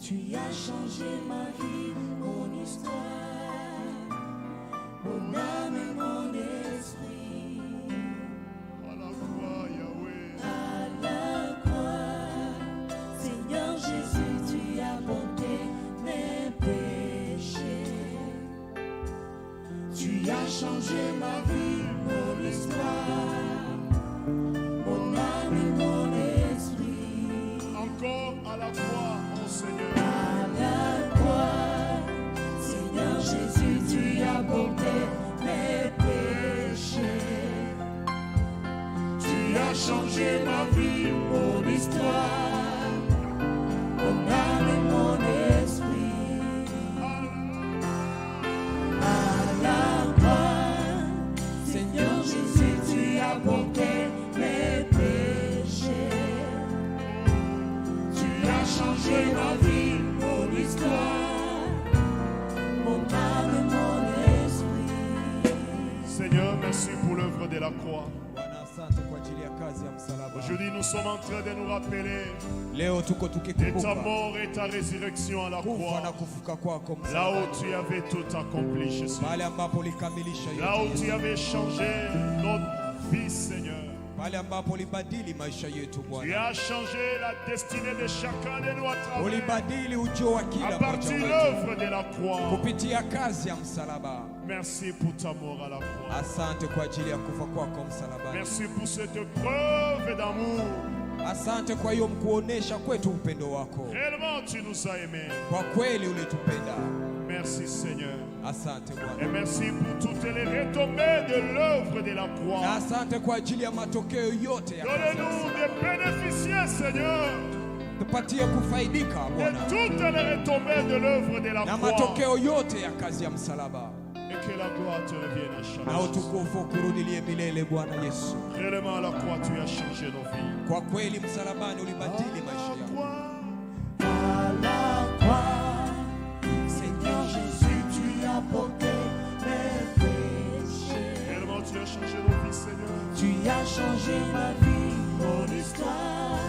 Tu as changé ma vie, mon histoire, mon âme et mon esprit. À la croix, Yahweh. À la croix, Seigneur Jésus, tu as porté mes péchés. Tu as changé ma vie, mon histoire, mon âme et mon esprit. Encore à la croix, mon Seigneur. À la croix, Seigneur Jésus, tu as porté mes péchés. Tu as changé ma vie, mon histoire, mon âme et mon esprit. À la croix, Seigneur Jésus, tu as porté mes péchés. Tu as changé ma vie, mon histoire, mon âme et mon esprit. Seigneur, merci pour l'œuvre de la croix. Bwana, asante kwa ajili ya kazi ya msalaba. Aujourd'hui, nous sommes en train de nous rappeler Leo tuko de ta tukikumbuka mort et ta résurrection à la kufa na croix. kufuka kwako Là où msalabani. tu avais tout accompli, Jésus. Pale ambapo ulikamilisha Là où yote tu Yesu. avais changé notre vie, Seigneur. Pale ambapo ulibadili maisha yetu Tu Bwana. as changé la destinée de chacun de nous à travers, Ulibadili ujio wa à kila mmoja partir de wetu l'œuvre de la croix. kupitia kazi ya msalaba. Merci pour ta mort à la croix. Asante kwa ajili ya kufa kwako msalabani. Merci pour cette preuve d'amour. Asante kwa hiyo mkuonesha kwetu upendo wako. Réellement, tu nous as aimés. Kwa kweli ulitupenda. Merci, Seigneur. Asante Et Bwana. merci pour toutes les retombées de l'œuvre de la Na croix. asante kwa ajili ya matokeo yote ya kazi ya Donnez-nous msalaba. de bénéficier, Seigneur, Tupatie kufaidika de Bwana toutes les retombées de l'œuvre de la na croix. matokeo yote ya kazi ya msalaba, Et que la gloire te revienne à na chaque fois. utukufu kurudilie milele Bwana Yesu. Réellement, à la croix, tu as changé nos vies. Kwa kweli msalabani ulibadili maisha À la yangu. croix, À la croix, Seigneur Jésus, tu as porté mes péchés. réellement, tu as changé nos vies, Seigneur. Tu as changé ma vie, mon histoire,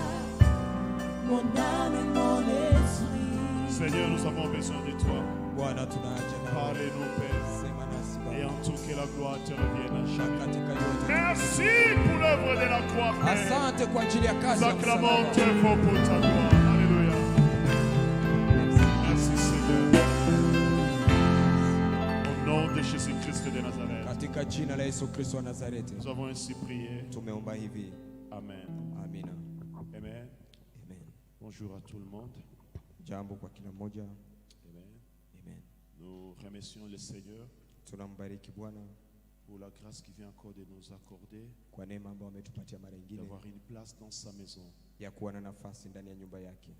mon âme et mon esprit. Seigneur, nous avons besoin de toi. Bwana, tuna haja nawe. Parlez-nous, Père. Sema nasi Et Baba. en tout, que la gloire te revienne à Na chaque fois. katika yote. Merci pour l'œuvre de la croix, Père. Asante kwa ajili ya Nous kazi ya acclamons msalaba. très fort pour ta gloire. Alléluia. Merci, Seigneur. Au nom de Jésus-Christ de Nazareth, Katika jina la Yesu Kristo wa Nazareti. nous avons ainsi prié. Tumeomba hivi. Amen. Amina. Amen. Amen. Bonjour à tout le monde. Jambo kwa kila mmoja. Amen. Amen. Nous remercions le Seigneur Tunambariki Bwana pour la grâce qu'il vient encore de nous accorder kwa neema ambayo ametupatia mara nyingine d'avoir une place dans sa maison. ya kuwa na nafasi ndani ya nyumba yake.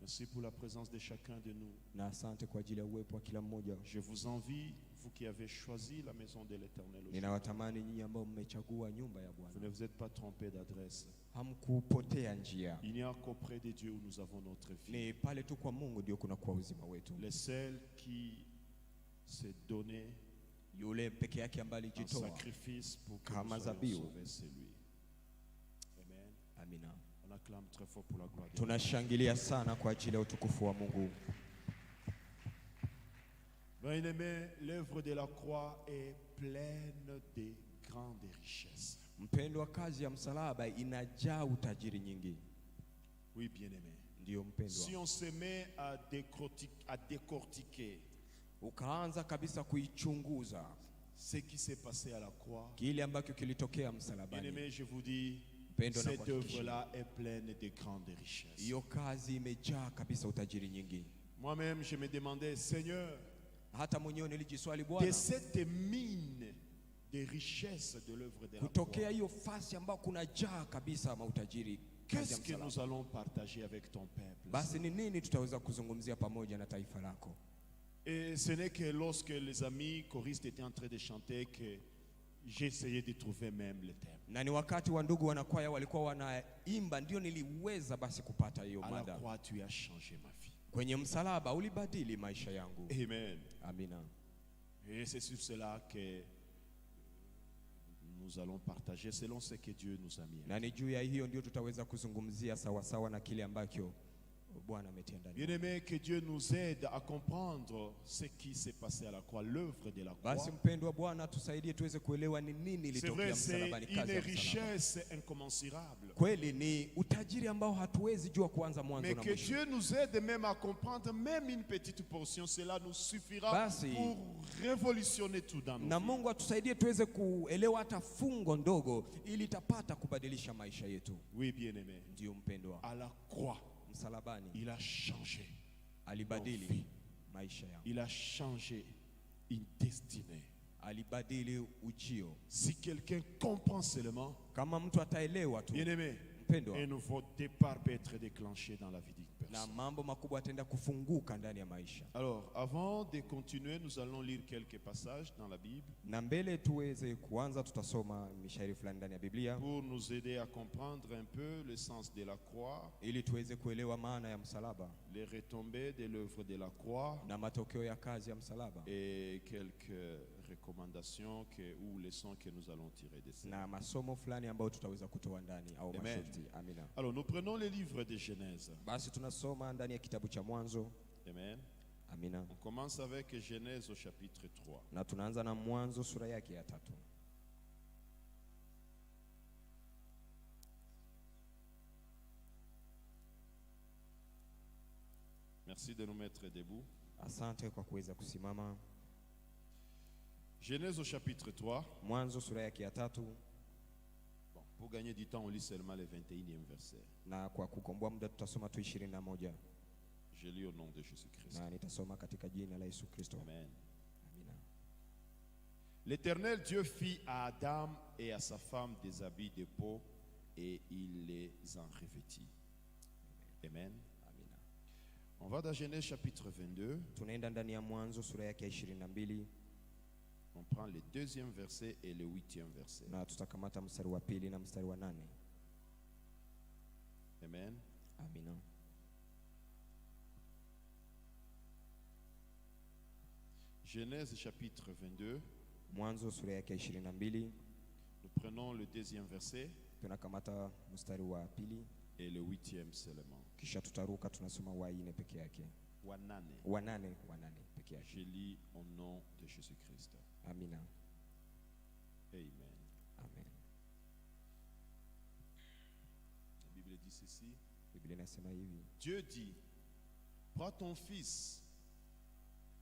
Merci pour la présence de chacun de nous. Na asante kwa ajili ya uwepo wa kila mmoja. Je vous envie, vous qui avez choisi la maison de l'Éternel aujourd'hui. Ninawatamani nyinyi ambao mmechagua nyumba ya Vous Bwana. ne vous êtes pas trompé d'adresse. Hamkupotea njia. Il n'y a qu'auprès de Dieu où nous avons notre vie. Ni pale tu kwa Mungu ndio kuna kwa uzima wetu. Le seul qui s'est donné Yule peke yake ambaye en alijitoa. sacrifice pour que Kama nous soyons zabihu. sauvés, c'est lui. Amen. Amina. On acclame très fort pour la gloire de Dieu. Tunashangilia sana kwa ajili ya utukufu wa Mungu. Bien-aimé, l'œuvre de la croix est pleine de grandes richesses. Mpendwa, kazi ya msalaba inajaa utajiri nyingi. Oui, bien-aimé. Ndio Si mpendwa. on se met à décortiquer Ukaanza kabisa kuichunguza ce qui s'est passé à la croix, kile ambacho kilitokea msalabani. bien-aimé, je vous dis, Mpendwa, cette nakuhakikishia, œuvre-là est pleine de grandes richesses. hiyo kazi imejaa kabisa utajiri nyingi. Moi-même, je me demandais, Seigneur, Hata mwenyewe nilijiswali de Bwana, cette mine de richesses de l'œuvre de la kutokea croix, hiyo fasi ambao kuna jaa kabisa mautajiri kazi ya qu'est-ce que nous msalaba, allons partager avec ton peuple? basi ni nini tutaweza kuzungumzia pamoja na taifa lako? Et ce n'est que lorsque les amis choristes étaient en train de chanter que j'ai essayé de trouver même le thème. Na ni wakati wa ndugu wanakwaya walikuwa wanaimba ndio niliweza basi kupata hiyo À la mada. croix, tu as changé ma vie. Kwenye msalaba ulibadili maisha yangu. Amen. Amina. Et c'est sur cela que nous allons partager selon ce que Dieu nous a mis. Na ni juu ya hiyo ndio tutaweza kuzungumzia sawa sawa na kile ambacho Bwana ametia ndani. Bien-aimé, que Dieu nous aide à comprendre ce qui s'est passé à la croix, l'œuvre de la croix. Basi mpendwa, Bwana tusaidie tuweze kuelewa ni nini C'est ilitokea vrai, c'est msalabani, une kazi ya msalaba. richesse incommensurable. Kweli ni utajiri ambao hatuwezi jua kuanza mwanzo Mais na que mwisho. Dieu nous aide même à comprendre même une petite portion, cela nous suffira Basi, pour révolutionner tout dans nos Na vies. Mungu atusaidie tuweze kuelewa hata fungo ndogo ili tapata kubadilisha maisha yetu. Oui, bien-aimé. Ndio mpendwa, À la croix, msalabani il a changé. alibadili maisha yangu, Il a changé une destinée. alibadili ujio. Si quelqu'un comprend seulement, Kama mtu ataelewa tu bien-aimé, mpendwa, un nouveau départ peut être déclenché dans la vie d'une na personne. mambo makubwa ataenda kufunguka ndani ya maisha. Alors, avant de continuer, nous allons lire quelques passages dans la Bible Na mbele tuweze kuanza, tutasoma mishairi fulani ndani ya Biblia pour nous aider à comprendre un peu le sens de la croix, ili tuweze kuelewa maana ya msalaba les retombées de l'œuvre de la croix na matokeo ya kazi ya msalaba et quelques recommandations ou leçons que nous allons tirer de ça. na masomo fulani ambayo tutaweza kutoa ndani au Amen. masharti. Amina. Alors, nous prenons le livre de Genèse. Basi tunasoma ndani ya kitabu cha Mwanzo. Amen. Amina. On commence avec Genèse au chapitre 3. Na tunaanza na Mwanzo sura yake ya 3. Merci de nous mettre debout. Asante kwa kuweza kusimama. Genèse au chapitre 3. Mwanzo sura yake ya 3, Bon, pour gagner du temps, on lit seulement le 21e verset. na kwa kukomboa muda tutasoma tu 21, Je lis au nom de Jésus-Christ. na nitasoma katika jina la Yesu Kristo. Amen. Amina. L'Éternel Dieu fit à Adam et à sa femme des habits de peau et il les en revêtit. Amen. Amina. On va dans Genèse chapitre 22. Tunaenda ndani ya Mwanzo sura yake ya 22, On prend le 2e verset et le 8e verset. na tutakamata mstari wa 2 na mstari wa 8. Amen. Amina. Genèse chapitre 22. Mwanzo sura yake ya 22, Nous prenons le 2e verset tunakamata mstari wa 2, et le 8e seulement. kisha tutaruka tunasoma wa 4 peke yake. Wanane. Wa 8 peke yake. Je lis au nom de Jésus-Christ. Amina. Amen. Amen. La Bible dit ceci. Biblia inasema hivi: Dieu dit, prends ton fils,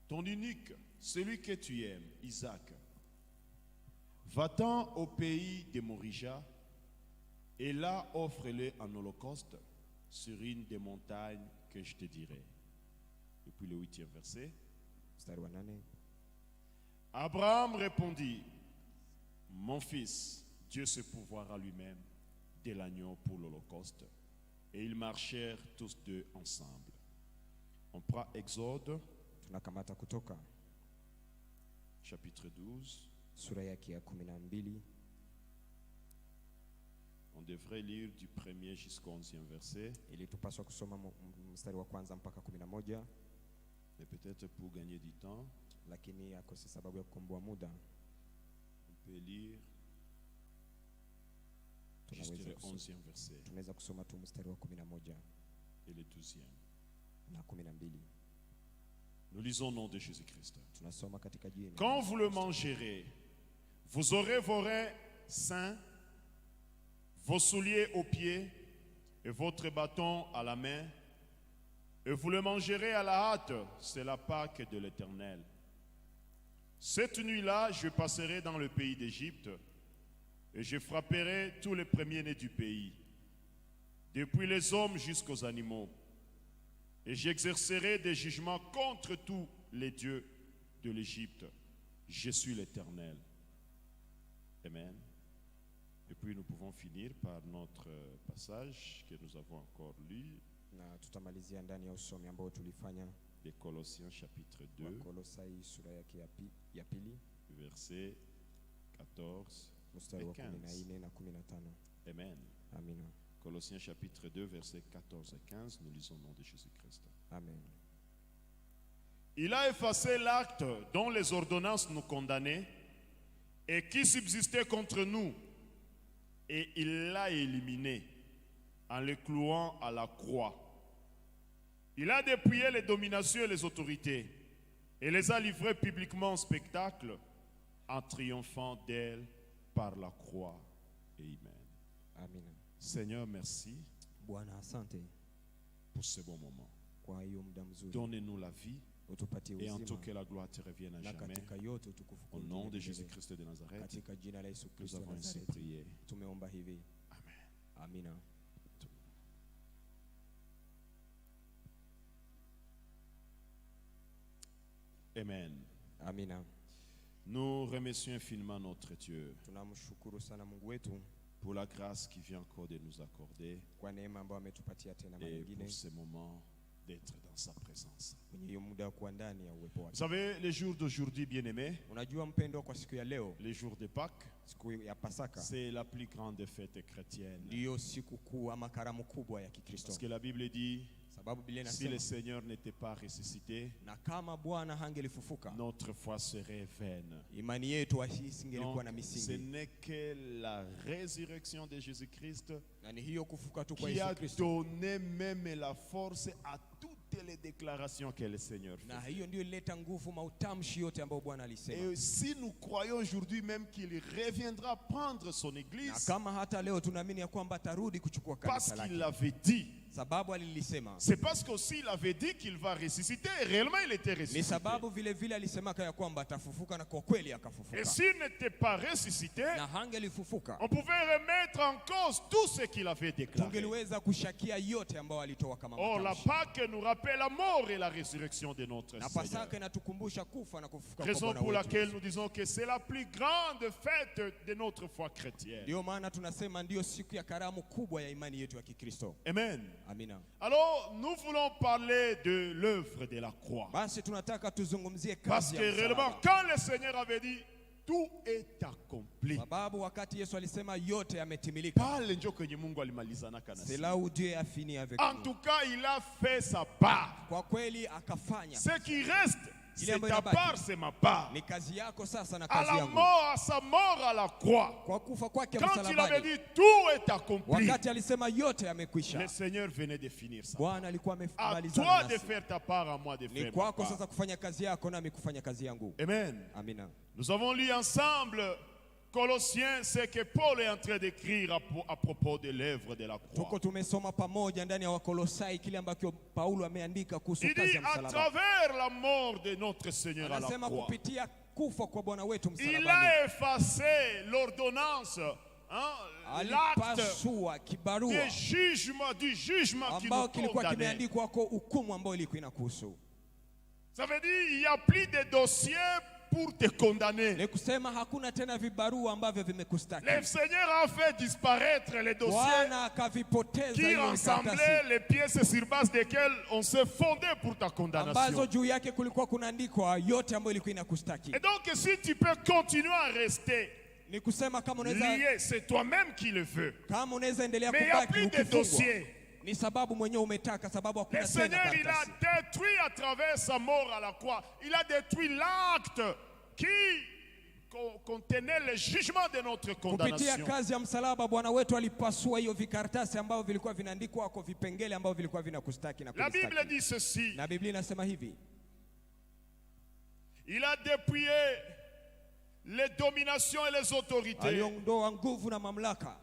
ton unique, celui que tu aimes, Isaac. Va-t'en au pays de Morija et là offre-le en holocauste sur une des montagnes que je te dirai. Et puis le 8e verset. mstari wa 8. Abraham répondit, mon fils, Dieu se pourvoira lui-même de l'agneau pour l'holocauste. Et ils marchèrent tous deux ensemble. On prend Exode, Tunakamata Kutoka chapitre 12. sura yake ya 12. On devrait lire du 1er jusqu'au 11e verset. Ili tupaswa kusoma mstari wa kwanza mpaka 11, Mais peut-être pour gagner du temps, lakini akose sababu ya kukomboa muda on peut lire juste le 11e verset tunaweza kusoma tu mstari wa 11 et le 12e. na 12. Nous lisons au nom de Jésus-Christ. Tunasoma katika jina. Quand vous le mangerez, vous aurez vos reins sains, vos souliers aux pieds et votre bâton à la main, et vous le mangerez à la hâte, c'est la Pâque de l'Éternel. Cette nuit-là, je passerai dans le pays d'Égypte et je frapperai tous les premiers-nés du pays, depuis les hommes jusqu'aux animaux, et j'exercerai des jugements contre tous les dieux de l'Égypte. Je suis l'Éternel. Amen. Et puis nous pouvons finir par notre passage que nous avons encore lu, Na tutamalizia ndani ya usomi ambao tulifanya de Colossiens chapitre 2, Wakolosai sura yake ya 2, versets 14 mstari wa et 15. 14 na 15. Amen. Amina. Colossiens chapitre 2, versets 14 et 15, nous lisons au nom de Jésus-Christ. Amen. Il a effacé l'acte dont les ordonnances nous condamnaient et qui subsistait contre nous, et il l'a éliminé en le clouant à la croix. Il a dépouillé les dominations et les autorités et les a livrées publiquement en spectacle en triomphant d'elles par la croix. Amen. Amina. Seigneur, merci Bwana, asante pour ce bon moment. kwa hiyo muda mzuri. Donnez-nous la vie Utupatie et en uzima tout que la gloire te revienne à na jamais. katika yote utukufu Au kurudie nom de milele. Jésus-Christ de Nazareth, Katika jina la Yesu nous Kristo wa avons ainsi Nazareti prié. tumeomba hivi. Amen. Amina. Amen. Amina. Nous remercions infiniment notre Dieu Tunamshukuru sana Mungu wetu pour la grâce qu'il vient encore de nous accorder kwa neema ambayo ametupatia tena mara et nyingine pour ce moment d'être dans sa présence. kwenye hiyo muda wa kuwa ndani ya uwepo Vous wake. savez, les jours d'aujourd'hui, bien-aimés, Unajua mpendwa, kwa siku ya leo, les jours de Pâques, siku ya Pasaka, c'est la plus grande fête chrétienne. ndiyo siku kuu ama karamu kubwa ya Kikristo, Parce que la Bible dit, sababu Biblia si le inasema Seigneur n'était pas ressuscité, na kama Bwana hangelifufuka notre foi serait vaine. imani yetu isingelikuwa na Donc, ce misingi. n'est que la résurrection de Jésus-Christ Na ni hiyo kufuka tu kwa qui a Yesu Kristo, donné même la force à toutes les déclarations que le Seigneur na fait. hiyo ndio ileta nguvu mautamshi yote ambayo Bwana alisema. Et si nous croyons aujourd'hui même qu'il reviendra prendre son Na église, kama hata leo tunaamini ya kwamba atarudi kuchukua parce kanisa qu'il lake, l'avait dit, sababu alilisema, c'est parce qu'aussi il avait dit qu'il va ressusciter, et réellement il était ni ressuscité. sababu vile vile alisemaka ya kwamba atafufuka, na kwa kweli Et akafufuka. s'il n'était pas ressuscité, Na hangelifufuka, on pouvait remettre en cause tout ce qu'il avait déclaré. tungeliweza kushakia yote ambayo alitoa kama Or, la matamshi. Pâque nous rappelle la mort et la résurrection de notre Na Seigneur. Pasaka inatukumbusha kufa na kufufuka kwa Raison Bwana pour wetu. laquelle nous disons que c'est la plus grande fête de notre foi chrétienne. Ndio maana tunasema ndiyo siku ya karamu kubwa ya imani yetu ya Kikristo. Amen. Amina. Alors, nous voulons parler de l'œuvre de la croix. Basi tunataka tuzungumzie Parce kazi que ya réellement, msalaba. quand le Seigneur avait dit, tout est accompli. Sababu wakati Yesu alisema yote yametimilika, Pale njo kwenye Mungu alimalizanaka na c'est sisi. là où Dieu a fini avec En nous. tout cas, il a fait sa part. Kwa kweli akafanya. Ce qui reste, c'est ambayo ta inabaki part, c'est ma part. Ni kazi yako sasa na À kazi la yangu. mort, à sa mort à la croix. Kwa kufa kwake Quand il avait msalabani, dit tout est accompli, wakati alisema yote le yamekwisha, Seigneur venait de finir ça. Bwana alikuwa À amemalizana toi de nasi. faire ta part, à moi de Ni faire ma kwako part. sasa kufanya kazi yako nami kufanya kazi yangu. Amen. Amina. Nous avons lu ensemble Colossiens, ce que Paul est en train d'écrire à propos de l'œuvre de la Tuko croix. tumesoma pamoja ndani ya Wakolosai kile ambacho Paulo ameandika kuhusu Il kazi dit ya à msalaba. travers la mort de notre Seigneur à la Anasema croix, kupitia kufa kwa Bwana wetu il msalabani, a effacé l'ordonnance, l'acte alipasua kibarua du jugement qui ambao nous kilikuwa condamnait. kimeandikwa kwa hukumu ambayo ilikuwa inakuhusu. Ça veut dire qu'il n'y a plus de dossiers pour te condamner. Ni kusema hakuna tena vibarua ambavyo vimekustaki. Le Seigneur a fait disparaître les dossiers Bwana akavipoteza qui hiyo ressemblaient karatasi les pièces sur base desquelles on se fondait pour ta ambazo condamnation. juu yake kulikuwa kunaandikwa yote ambayo ilikuwa inakustaki. Et donc, si tu peux continuer à rester Ni kusema kama unaweza lié, c'est toi-même qui le veux. endelea Mais il n'y a kubaki plus de ukifungwa, dossiers. ni sababu mwenyewe umetaka, sababu Le hakuna tena Seigneur, il a karatasi. détruit à travers sa mort à la croix, il a détruit l'acte qui contenait le jugement de notre Kupitia condamnation. kazi ya msalaba Bwana wetu alipasua hiyo vikaratasi ambavyo vilikuwa vinaandikwa kwa vipengele ambavyo vilikuwa vinakustaki na La Bible kunistaki. dit ceci, Na Biblia inasema hivi, il a dépouillé les dominations et les autorités, aliondoa nguvu na mamlaka,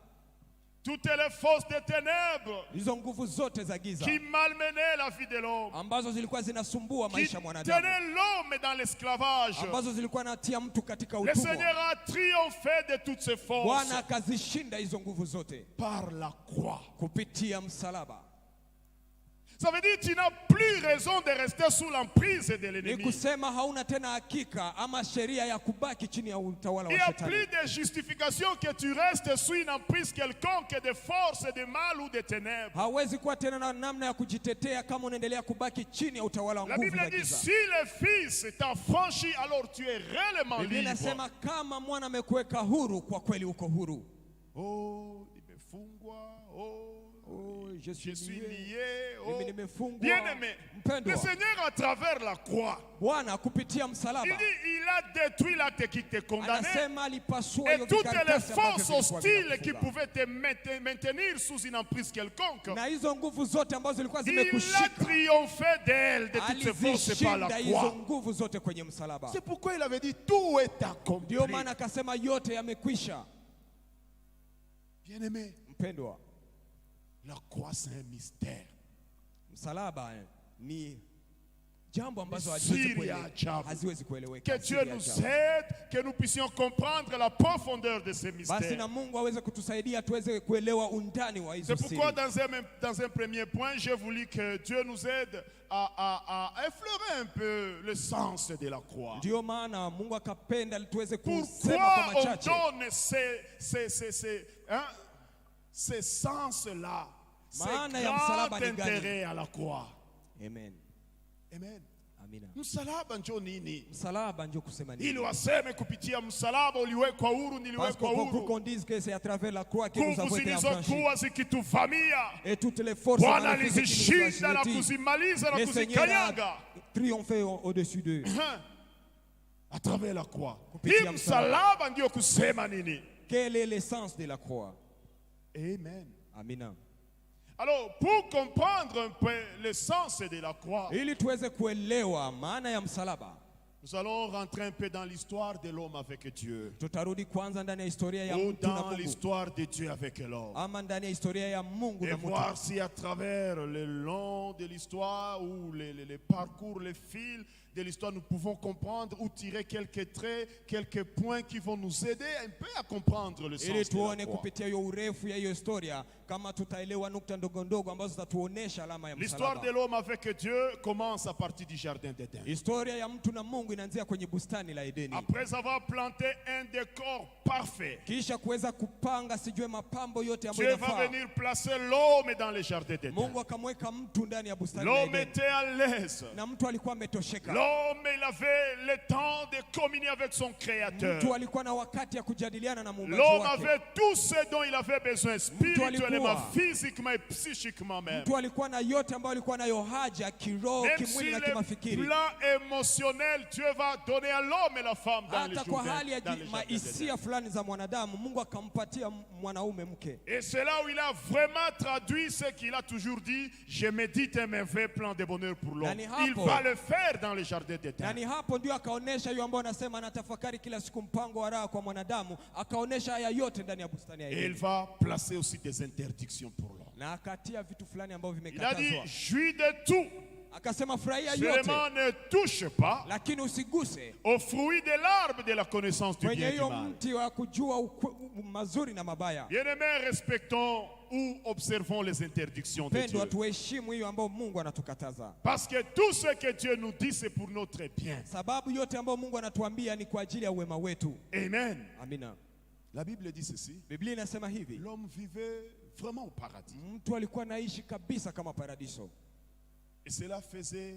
toutes les forces des ténèbres hizo nguvu zote za giza qui malmenaient la vie de l'homme, ambazo zilikuwa zinasumbua qui maisha ya mwanadamu, tenaient l'homme dans l'esclavage. ambazo zilikuwa natia mtu katika Le utumwa. Seigneur a triomphé de toutes ces forces Bwana akazishinda hizo nguvu zote par la croix. kupitia msalaba. Ça veut dire que tu n'as plus raison de rester sous l'emprise de Ni l'ennemi. kusema hauna tena hakika ama sheria ya kubaki chini ya utawala Il wa n'y a shetani. plus de justification que tu restes sous une emprise quelconque de force, de mal ou de ténèbres. Hawezi kuwa tena na namna ya kujitetea kama unaendelea kubaki chini ya utawala wa La nguvu Bible za dit, giza. si le Fils t'a franchi, alors tu es réellement Biblia libre. inasema kama mwana amekuweka huru, kwa kweli uko huru. Oh, nimefungwa. Oh, je Je suis suis lié. lié. Mimi Oh. nimefungwa. Bien-aimé, le Mpendwa, Seigneur à travers la croix, Bwana kupitia il msalaba dit, il a détruit l'acte qui te condamnait. anasema alipasua Et hiyo toutes les vikaratasi ambavyo forces vilikuwa hostiles qui vinakufunga. pouvaient te maintenir sous une emprise quelconque, Na hizo nguvu zote ambazo zilikuwa il a zimekushika triomphé d'elles, de toutes ces forces par la alizishinda hizo croix. nguvu zote kwenye msalaba. C'est pourquoi il avait dit tout est accompli. Ndio maana akasema yote yamekwisha. Bien-aimé, Mpendwa, la croix c'est un mystère. msalaba ni jambo ambazo Siri ya ajabu. haziwezi kueleweka. Que Dieu Siri ya nous ajabu. aide, que nous puissions comprendre la profondeur de ces Basi mystères. na Mungu aweze kutusaidia tuweze kuelewa undani wa hizo C'est pourquoi siri. dans un premier point, j'ai voulu que Dieu nous aide à effleurer un peu le sens de la croix. Ndio maana Mungu akapenda tuweze kusema Pourquoi kwa on machache donne ces sens-là, ces Maana ya grands msalaba ni gani? intérêts à la croix? Amen. Amen. Amina. Msalaba njo nini? Msalaba ndio kusema nini? Ili waseme kupitia msalaba uliwekwa huru, Parce niliwekwa qu'on huru. qu'on dise que c'est à travers la croix que nous Nguvu avons été affranchis. zilizokuwa zikituvamia, Et toutes les forces Bwana maléfiques qui nous ont alizishinda na assujettis, kuzimaliza na le Seigneur kuzikanyaga a triomphé au-dessus d'eux. à travers la croix. Kupitia Hii msalaba msalaba. ndio kusema nini? Quel est l'essence de la croix? Amen. Amina. Alors, pour comprendre un peu le sens de la croix, Ili tuweze kuelewa maana ya msalaba, nous allons rentrer un peu dans l'histoire de l'homme avec Dieu, tutarudi kwanza ndani ya historia ya ou mtu na dans Mungu, l'histoire de Dieu avec l'homme, ama ndani ya historia ya Mungu et na mtu, voir si à travers le long de l'histoire ou les parcours, les fils de l'histoire, nous pouvons comprendre ou tirer quelques traits, quelques points qui vont nous aider un peu à comprendre le sens ili de la tuone croix. kupitia hiyo urefu ya hiyo historia kama tutaelewa nukta ndogo ndogo ambazo zitatuonesha alama ya L'histoire de msalaba. l'homme avec Dieu commence à partir du jardin d'Éden. Historia ya mtu na Mungu inaanzia kwenye bustani la Edeni. Après avoir planté un décor parfait, Kisha kuweza kupanga sijue mapambo yote ambayo Dieu va inafaa, venir placer l'homme dans le jardin d'Éden. Mungu akamweka mtu ndani ya bustani la L'homme Edeni. était à l'aise. Na mtu alikuwa ametosheka. L'homme, il avait le temps de communier avec son Créateur. Mtu alikuwa na wakati ya kujadiliana na Muumbaji L'homme wake. avait tout ce dont il avait besoin, spirituellement, alikuwa- physiquement et psychiquement même. Mtu alikuwa na yote ambayo alikuwa nayo haja kiroho, Même kimwili sur na le kimafikiri. plan émotionnel, Dieu va donner à l'homme et la femme dans le Hata kwa jardin hali ya d'Éden. mahisia fulani za mwanadamu, Mungu akampatia mwanaume mke. Et c'est là où il a vraiment traduit ce qu'il a toujours dit. Je médite un merveilleux plan de bonheur pour l'homme. Nani hapo? Il va le faire dans le jardin Na d'Éden. ni hapo ndio akaonesha hiyo ambayo anasema anatafakari kila siku mpango wa raha kwa mwanadamu, akaonesha haya yote ndani ya bustani ya Et il Edeni. va placer aussi des interdictions pour l'homme. Na akatia vitu fulani ambavyo Il a dit, vimekatazwa. jouis de tout, Akasema furahia yote, seulement ne touche pas lakini usiguse au fruit de l'arbre de la connaissance du kwenye bien et du hiyo mal. mti wa kujua mazuri na mabaya. Bien-aimés, respectons ou observons les interdictions de Pendwa, Dieu. tuheshimu hiyo ambayo Mungu anatukataza, Parce que tout ce que Dieu nous dit, c'est pour notre bien. sababu yote ambayo Mungu anatuambia ni kwa ajili ya uwema wetu. Amen. Amina. La Bible dit ceci. Biblia inasema hivi, L'homme vivait vraiment au paradis. mtu alikuwa anaishi kabisa kama paradiso, Et cela faisait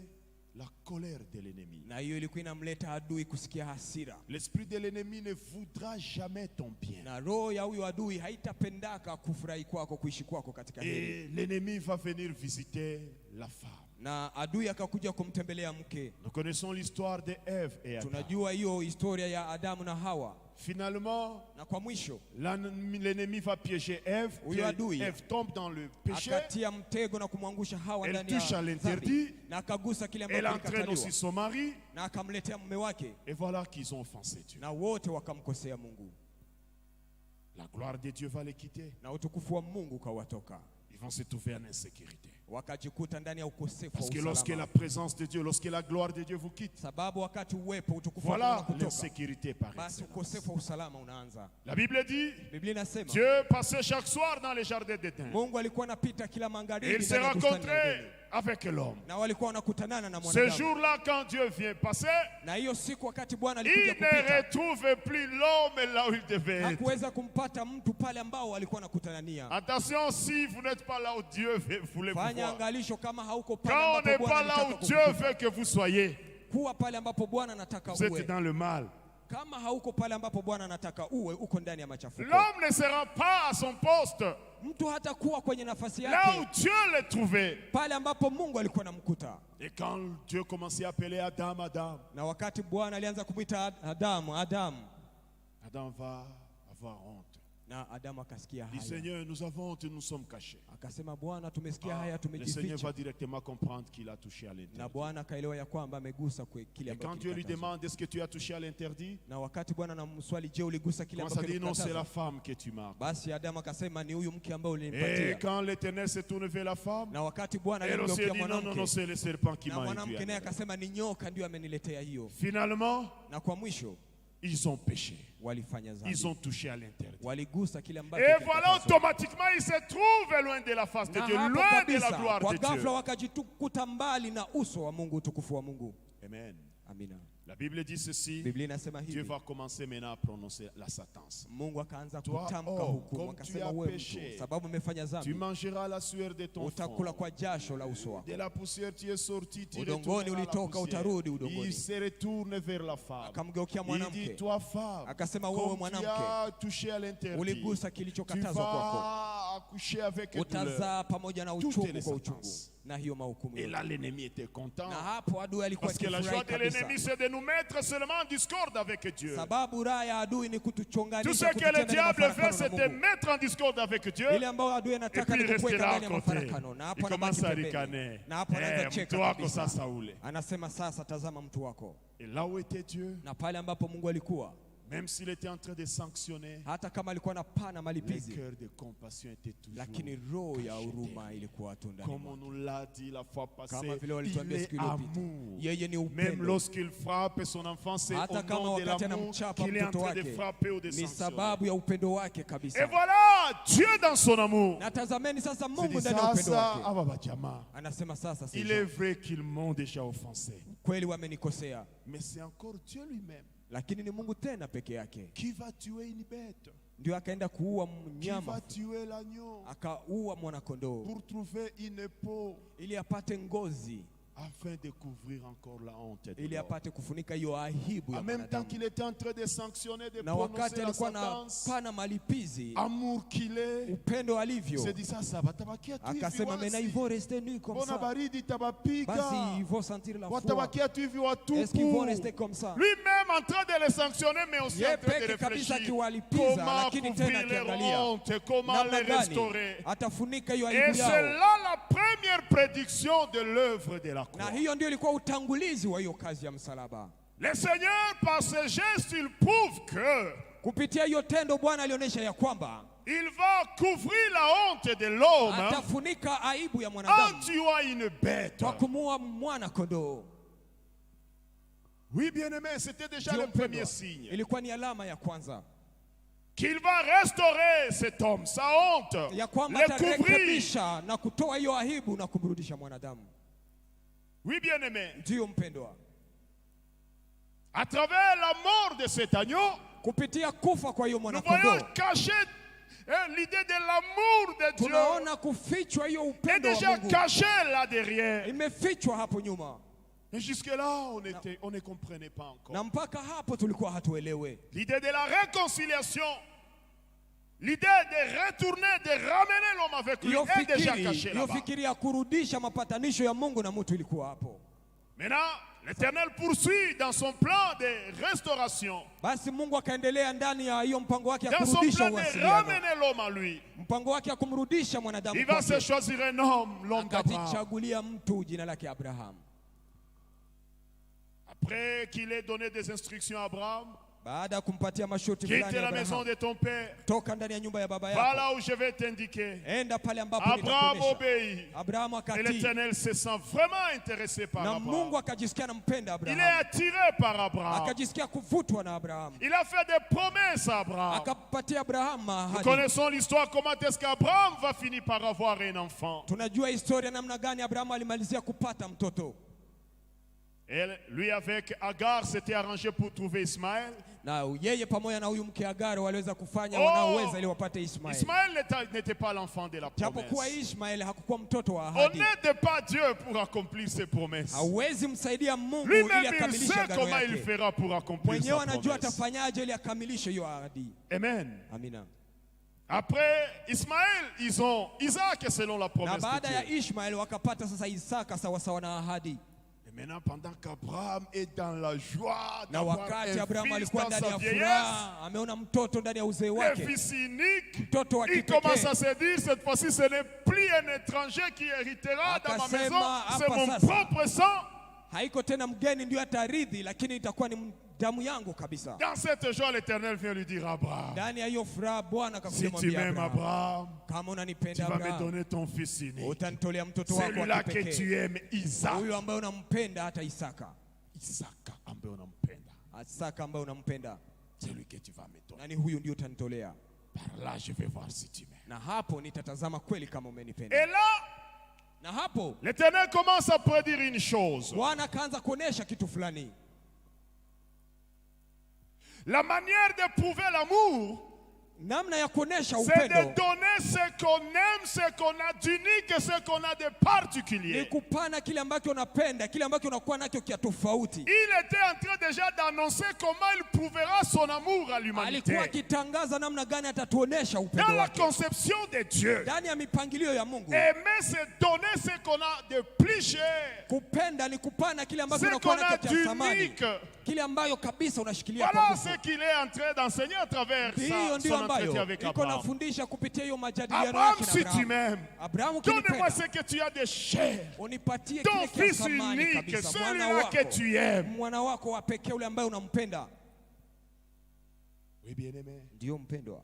la colère de l'ennemi. na hiyo ilikuwa inamleta adui kusikia hasira, L'esprit de l'ennemi ne voudra jamais ton bien. na roho ya huyo adui haitapendaka kufurahi kwako, kuishi kwako katika heri. Et l'ennemi va venir visiter la femme. Na adui akakuja kumtembelea mke. Nous connaissons l'histoire de Ève et Adam. Tunajua hiyo historia ya Adamu na Hawa, Finalement, na kwa mwisho l'ennemi va piéger Ève. Huyo adui Ève tombe dans le péché. akatia mtego na kumwangusha Hawa Elle ndani touche à ya l'interdit. dhambi, na akagusa kile Elle ambacho entraîne aussi kilikataliwa, son mari. na akamletea mume wake, Et voilà qu'ils ont offensé Dieu. na wote wakamkosea Mungu, La gloire de Dieu va les quitter. na utukufu wa Mungu ukawatoka, Ils vont se trouver en insécurité. wakajikuta ndani ya ukosefu wa Parce que lorsque la usalama, présence de Dieu, lorsque la gloire de Dieu vous quitte, sababu wakati uwepo utukufu wa Mungu voilà unakutoka, l'insécurité par basi excellence. ukosefu wa usalama unaanza. La Bible dit, Biblia inasema Dieu passait chaque soir dans les jardins d'Éden. Mungu alikuwa anapita kila Et magharibi il se ndani ya bustani ya rencontrait Edeni, avec l'homme. na walikuwa wanakutanana na Ce mwanadamu. jour-là, quand Dieu vient passer, Na hiyo siku wakati Bwana il alikuja ne kupita, retrouve plus l'homme là où il devait être. hakuweza kumpata mtu pale ambao walikuwa nakutanania. Attention, si vous n'êtes pas là où Dieu voulait vous Fanya voir. angalisho kama hauko pale Quand on n'est ambapo pas Bwana là où anataka Dieu kukukuta. veut que vous soyez, Kuwa pale ambapo Bwana anataka vous êtes uwe. dans le mal. Kama hauko pale ambapo Bwana anataka uwe, uko ndani ya machafuko. L'homme ne sera pas à son poste Mtu hatakuwa kwenye nafasi là où yake Dieu l'a trouvé. pale ambapo Mungu alikuwa anamkuta. Et quand Dieu commençait à appeler Adam, Adam, Na wakati Bwana alianza kumwita Adamu, Adamu, Adam va avoir honte. na Adamu akasikia Il dit, haya. Seigneur, nous avons honte, nous sommes cachés. Akasema, Bwana, tumesikia haya, Le Seigneur va tumejificha. directement comprendre qu'il a touché à Na l'interdit. Bwana akaelewa ya kwamba amegusa kile Et quand ambacho Dieu lui kilikatazwa. demande, est-ce que tu as touché à l'interdit? Na wakati Bwana anamswali, je, uligusa kile Commence à ambacho dire, non, c'est la kilikatazwa? femme que tu m'as. Basi Adamu akasema, ni huyu mke ambaye Et ulinipatia. quand l'Éternel se tourne vers la femme, Na wakati Bwana elle aussi alimgeukia dit, non, non, non, mwanamke, c'est le serpent qui na m'a mwanamke naye induit. akasema, ni nyoka ndio ameniletea hiyo. Finalement, Na kwa mwisho ils ont péché. walifanya Ils dhambi, ont touché à l'interdit. waligusa kile ambacho Et voilà, kilikatazwa. automatiquement, ils se trouvent loin de la face de Na Dieu, hapo loin de la kabisa, gloire kwa de Dieu. ghafla wakajikuta mbali na uso wa Mungu, utukufu wa Mungu. Amen. Amina. La Bible dit ceci, Biblia inasema Dieu hivi, va commencer maintenant à prononcer la sentence. Mungu akaanza Toi, kutamka oh, hukumu, comme tu akasema, as wewe péché, mtu, sababu umefanya Tu dhambi, mangeras la sueur de ton utakula front. kwa jasho la uso wako. De la poussière tu es sorti, tu Udongoni retourneras à la ulitoka, poussière. utarudi udongoni. Il se retourne vers la femme. Akamgeukia Il dit, mwanamke, toi femme, akasema, wewe comme tu mwanamke, as touché à l'interdit, uligusa tu kilichokatazwa kwako, vas accoucher avec douleur. utazaa pamoja na Toutes uchungu les kwa uchungu. sentences. Na hiyo mahukumu Et yote. là l'ennemi était content. Na hapo adui alikuwa Parce que la joie akifurahi de l'ennemi kabisa, c'est de nous mettre seulement en discorde avec Dieu. sababu raha ya adui ni Tout kutuchonganisha, ce que le kututia ndani ya diable fait mafarakano c'est na de Mungu. mettre en discorde avec Dieu. Ile ambayo adui Et anataka puis ni rester kukuweka là à ndani ya côté. mafarakano, na Il hapo commence anabaki à pembeni, ricaner. na hapo anaanza cheka Toi comme ça, kabisa. Saoul. Anasema, sasa tazama mtu wako. Et là où était Dieu, Na pale ambapo Mungu alikuwa, même s'il était en train de sanctionner, hata kama alikuwa na pana le malipizi, cœur de compassion était toujours lakini roho ya caché huruma derrière. ilikuwa tu ndani Comme on mwake. nous l'a dit la fois passée, Kama vile il walituambia est siku iliyopita, amour. yeye ni Même upendo. lorsqu'il frappe son enfant, c'est au Hata kama nom de wakati l'amour anamchapa qu'il est en mtoto train de wake, frapper ou de ni sanctionner. sababu ya upendo wake Et kabisa. voilà, Dieu dans son amour. Na tazameni sasa C'est Mungu dit ndani ya ça, upendo ça, wake. ah, Baba Diama. Anasema, sasa si Il est vrai qu'ils m'ont déjà offensé. kweli wamenikosea, Mais c'est encore Dieu lui-même lakini ni Mungu tena peke yake qui va tuer une bête, ndio akaenda kuua qui va mnyama, tuer l'agneau akaua mwanakondoo pour trouver une peau ili apate ngozi, afin de couvrir encore la honte de ili l'homme. apate kufunika hiyo aibu ya En même temps mwanadamu. qu'il était en train de sanctionner, de Na wakati prononcer la alikuwa na sentence, pana malipizi, amour qu'il est, upendo il alivyo, s'est dit ça, ça va tabakia tu hivi akasema, mais na wasi. hivyo rester nu comme Bona ça, baridi tabapiga. basi ils vont sentir la foi. Watabakia tu hivi Est-ce qu'ils vont watupu. rester comme ça? Lui-même en train de les sanctionner, mais aussi Yeye en train de peke kabisa réfléchir akiwalipiza, comment lakini tena couvrir leur akiangalia honte, comment namna les gani restaurer. atafunika hiyo Et aibu c'est yao. là la première prédiction de l'œuvre de la Na croix. hiyo ndio ilikuwa utangulizi wa hiyo kazi ya msalaba. Le Seigneur, par ce geste, il prouve que Kupitia hiyo tendo Bwana alionyesha ya kwamba il va couvrir la honte de l'homme atafunika aibu ya en mwanadamu tuant une bête. kwa kumuua mwana kondoo. Oui, bien-aimé, c'était déjà Ndio le premier mpendwa, signe. ilikuwa ni alama ya kwanza Qu'il va restaurer cet homme, sa honte, ya kwamba le couvrir. atarekebisha na kutoa hiyo aibu na kumrudisha mwanadamu. Oui, bien-aimé, Ndio mpendwa, à travers la mort de cet agneau, kupitia kufa kwa hiyo nous mwanakondoo voyons cacher l'idée de l'amour de Dieu tunaona kufichwa hiyo est upendo wa déjà Mungu, cachée là derrière. imefichwa hapo nyuma, Et jusque-là, on ne comprenait pas encore. na mpaka hapo tulikuwa hatuelewe. L'idée de la réconciliation, l'idée de retourner, de ramener l'homme avec lui Hiyo est déjà fikiri, cachée hiyo là-bas. fikiri ya kurudisha mapatanisho ya Mungu na mtu ilikuwa hapo. Maintenant, l'Éternel poursuit dans son plan de restauration, Basi Mungu akaendelea ndani ya hiyo mpango wake ya dans son kurudisha plan de uwasiliano, ramener l'homme à lui. mpango wake ya kumrudisha mwanadamu Il va se kwake. choisir un homme, l'homme d'Abraham. Akajichagulia mtu jina lake Abraham. Après qu'il ait donné des instructions à Abraham, Baada ya kumpatia masharti quitte fulani la maison Abraham, de ton père, toka ndani ya nyumba ya baba va yako, là où je vais t'indiquer. enda pale ambapo Abraham nitakuonyesha. obéit. Abrahamu Et akatii, l'Éternel se sent vraiment intéressé par na Mungu Abraham. akajisikia nampenda Il est Abrahamu, attiré par Abraham. akajisikia kuvutwa na Abrahamu, Il a fait des promesses à Abraham. akapatia Abrahamu Nous ahadi. connaissons l'histoire, comment est-ce qu'Abraham va finir par avoir un enfant. Tunajua historia namna gani Abrahamu alimalizia kupata mtoto. Et lui avec Agar s'était arrangé pour trouver Ismaël. Na yeye pamoja na huyu mke Agari waliweza kufanya Oh! wanaoweza ili wapate Ishmaeli. Ismaël n'était pas l'enfant de la Japokuwa promesse. Ishmaeli hakukuwa mtoto wa On ahadi. n'aide pas Dieu pour accomplir ses promesses. Hawezi msaidia Mungu ili Lui-même, il akamilishe sait agano comment il yake. fera pour accomplir Mwenyewe sa anajua promesse. atafanyaje ili akamilishe hiyo ahadi. Amen. Amina. Après Ismaël, ils ont Isaac selon la Na promesse baada de ya Dieu. Ishmaeli wakapata sasa Isaka sawasawa na ahadi. Et maintenant, pendant qu'Abraham est dans la joie Na d'avoir wakati un Abrahamu fils alikuwa dans ndani sa ya vieillesse, furaha, ameona mtoto ndani ya uzee le wake, fils unique, mtoto wa il commence kipekee, à se dire, cette fois-ci, ce n'est plus un étranger qui héritera dans ma Akasema, maison, c'est hapa mon sasa. propre sang. haiko tena mgeni ndio atarithi, lakini itakuwa ni damu yangu kabisa. Dans cette joie, l'Éternel vient lui dire, Abraham, Ndani ya hiyo furaha Bwana si akakuja tu mwambia m'aimes, Abraham, Abraham, kama tu unanipenda vas me Abraham, donner ton fils unique. utanitolea mtoto wako wa Celui-là que tu kipekee, aimes, Isaac. huyo ambaye unampenda, hata Isaka. Isaka ambaye unampenda. Isaka ambaye unampenda, C'est lui que tu vas me donner. nani huyu ndio utanitolea, Par là, je vais voir si tu m'aimes. na hapo nitatazama kweli kama umenipenda. Et là, Na hapo l'Éternel commence à prédire une chose. Bwana akaanza kuonesha kitu fulani. La manière de prouver l'amour, Namna ya kuonesha c'est de upendo donner ce qu'on aime, ce qu'on a d'unique et ce qu'on a de ni particulier. kupana kile ambacho unapenda, kile ambacho unakuwa nacho kia tofauti. Il était en train déjà d'annoncer comment il prouvera son amour à l'humanité. Alikuwa akitangaza namna gani atatuonesha Dans upendo la wake conception de Dieu, ndani ya mipangilio ya Mungu. aimer, c'est donner ce qu'on a de plus cher, Kupenda ni kupana kile ambacho ce unakuwa qu'on a nacho cha thamani, d'unique. kile ambayo kabisa unashikilia kwa Voilà nguvu. ce qu'il est en train d'enseigner à travers Hiyo son ndio entretien ambayo avec iko Abraham. nafundisha kupitia hiyo majadiliano Abraham, yake na si tu Abrahamu. m'aimes, Abrahamu, donne-moi ukinipenda ce que tu as de cher. unipatie Ton kile kia fils thamani unique, kabisa, mwana celui-là que wako, tu aimes. mwana wako wa pekee ule ambaye unampenda. Oui, bien-aimé. Ndio mpendwa,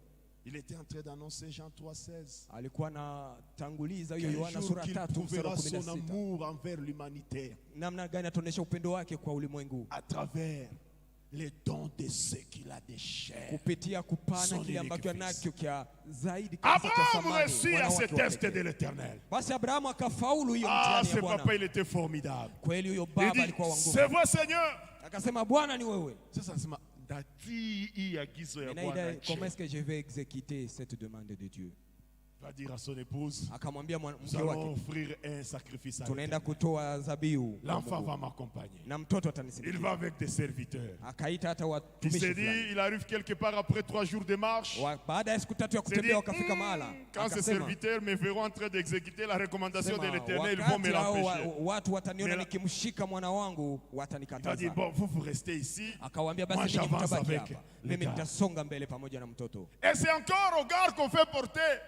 Il était en train d'annoncer Jean 3,16. alikuwa anatanguliza hiyo Un Yohana jour sura qu'il 3 mstari wa prouvera son 16, amour envers l'humanité namna gani ataonyesha upendo wake kwa ulimwengu à travers les dons de ce qu'il a de cher. kupitia kupana Son kile unique ambacho fils. anacho kia zaidi kabisa cha Abraham thamani, réussit mwana à ce wake wa test pekee. de l'Éternel. Basi Abrahamu akafaulu hiyo Ah, mtihani ce ya Bwana. papa, il était formidable. Kweli huyo Il baba dit, alikuwa wa nguvu. c'est vrai Seigneur. Akasema Bwana ni wewe. Sasa nasema ndati hii agizo ya Ninaida, Bwana. comment est-ce que je vais exécuter cette demande de Dieu? Va dire à son épouse, Akamwambia nous mke allons wake, offrir un sacrifice à tunaenda l'Éternel. kutoa zabihu kwa L'enfant Mungu, va m'accompagner. na mtoto Il atanisindikiza. va avec des serviteurs. Akaita hata Il watumishi s'est dit, fulani. il arrive quelque part après 3 jours de marche. Baada ya siku tatu ya Il s'est dit, kutembea wakafika mahala. quand ces Akasema, serviteurs me verront en train d'exécuter la recommandation de sema, l'Éternel, ils vont me wakati hao l'empêcher. watu wataniona Mais- nikimshika mwana wangu Il a dit, watanikataza. bon, vous restez ici. Akawaambia Moi, basi ninyi j'avance mtabaki avec hapa, les mimi gars. nitasonga mbele pamoja na mtoto. Et c'est encore au gars qu'on fait porter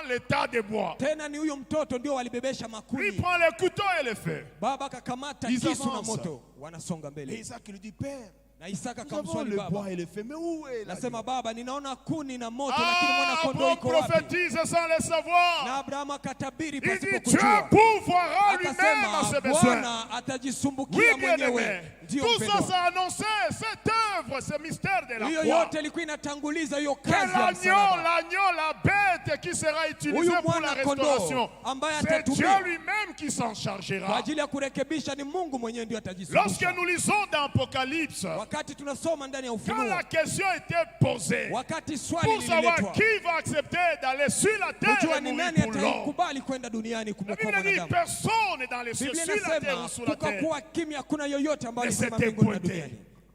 les tas de bois. Tena ni huyo mtoto ndio walibebesha Lui makuni. prend les couteaux et les fait. Baba akakamata Ils kisu na avancent. moto, wanasonga Et mbele. Isaac lui dit, Père, Na Isaka nous avons akamswali le baba, bois et les feux, mais où est la nasema baba, ninaona kuni na moto, lakini Ah, mwana kondoo Abraham iko wapi? prophétise sans le savoir. Na Abrahamu akatabiri Il pasipo dit, Dieu kujua. pourvoira lui-même à ses Akasema besoins. Bwana Oui, atajisumbukia bien mwenyewe. aimé. Ndio Tout ça, mpendwa. ça annonçait cette œuvre, ce mystère de la Hiyo croix. yote ilikuwa inatanguliza hiyo Que kazi ya l'agneau, msalaba. la bête qui sera utilisée Huyu pour la mwana kondoo restauration, ambaye c'est Dieu atatumia lui-même qui s'en kwa chargera. ajili ya kurekebisha, ni Mungu mwenyewe ndio Lorsque atajisuluhisha. nous lisons dans Apocalypse, Wakati tunasoma ndani ya quand Ufunuo, la question était posée wakati swali pour savoir lililetwa qui va accepter d'aller sur la terre kujua et ni mourir nani pour l'homme, atakubali kwenda duniani la kumwokoa Bible dit mwanadamu. personne dans les cieux, Biblia sur la terre inasema ou sous la terre. kukakuwa kimya, hakuna yoyote ambaye Mais alisema c'était mbinguni na pointé. duniani.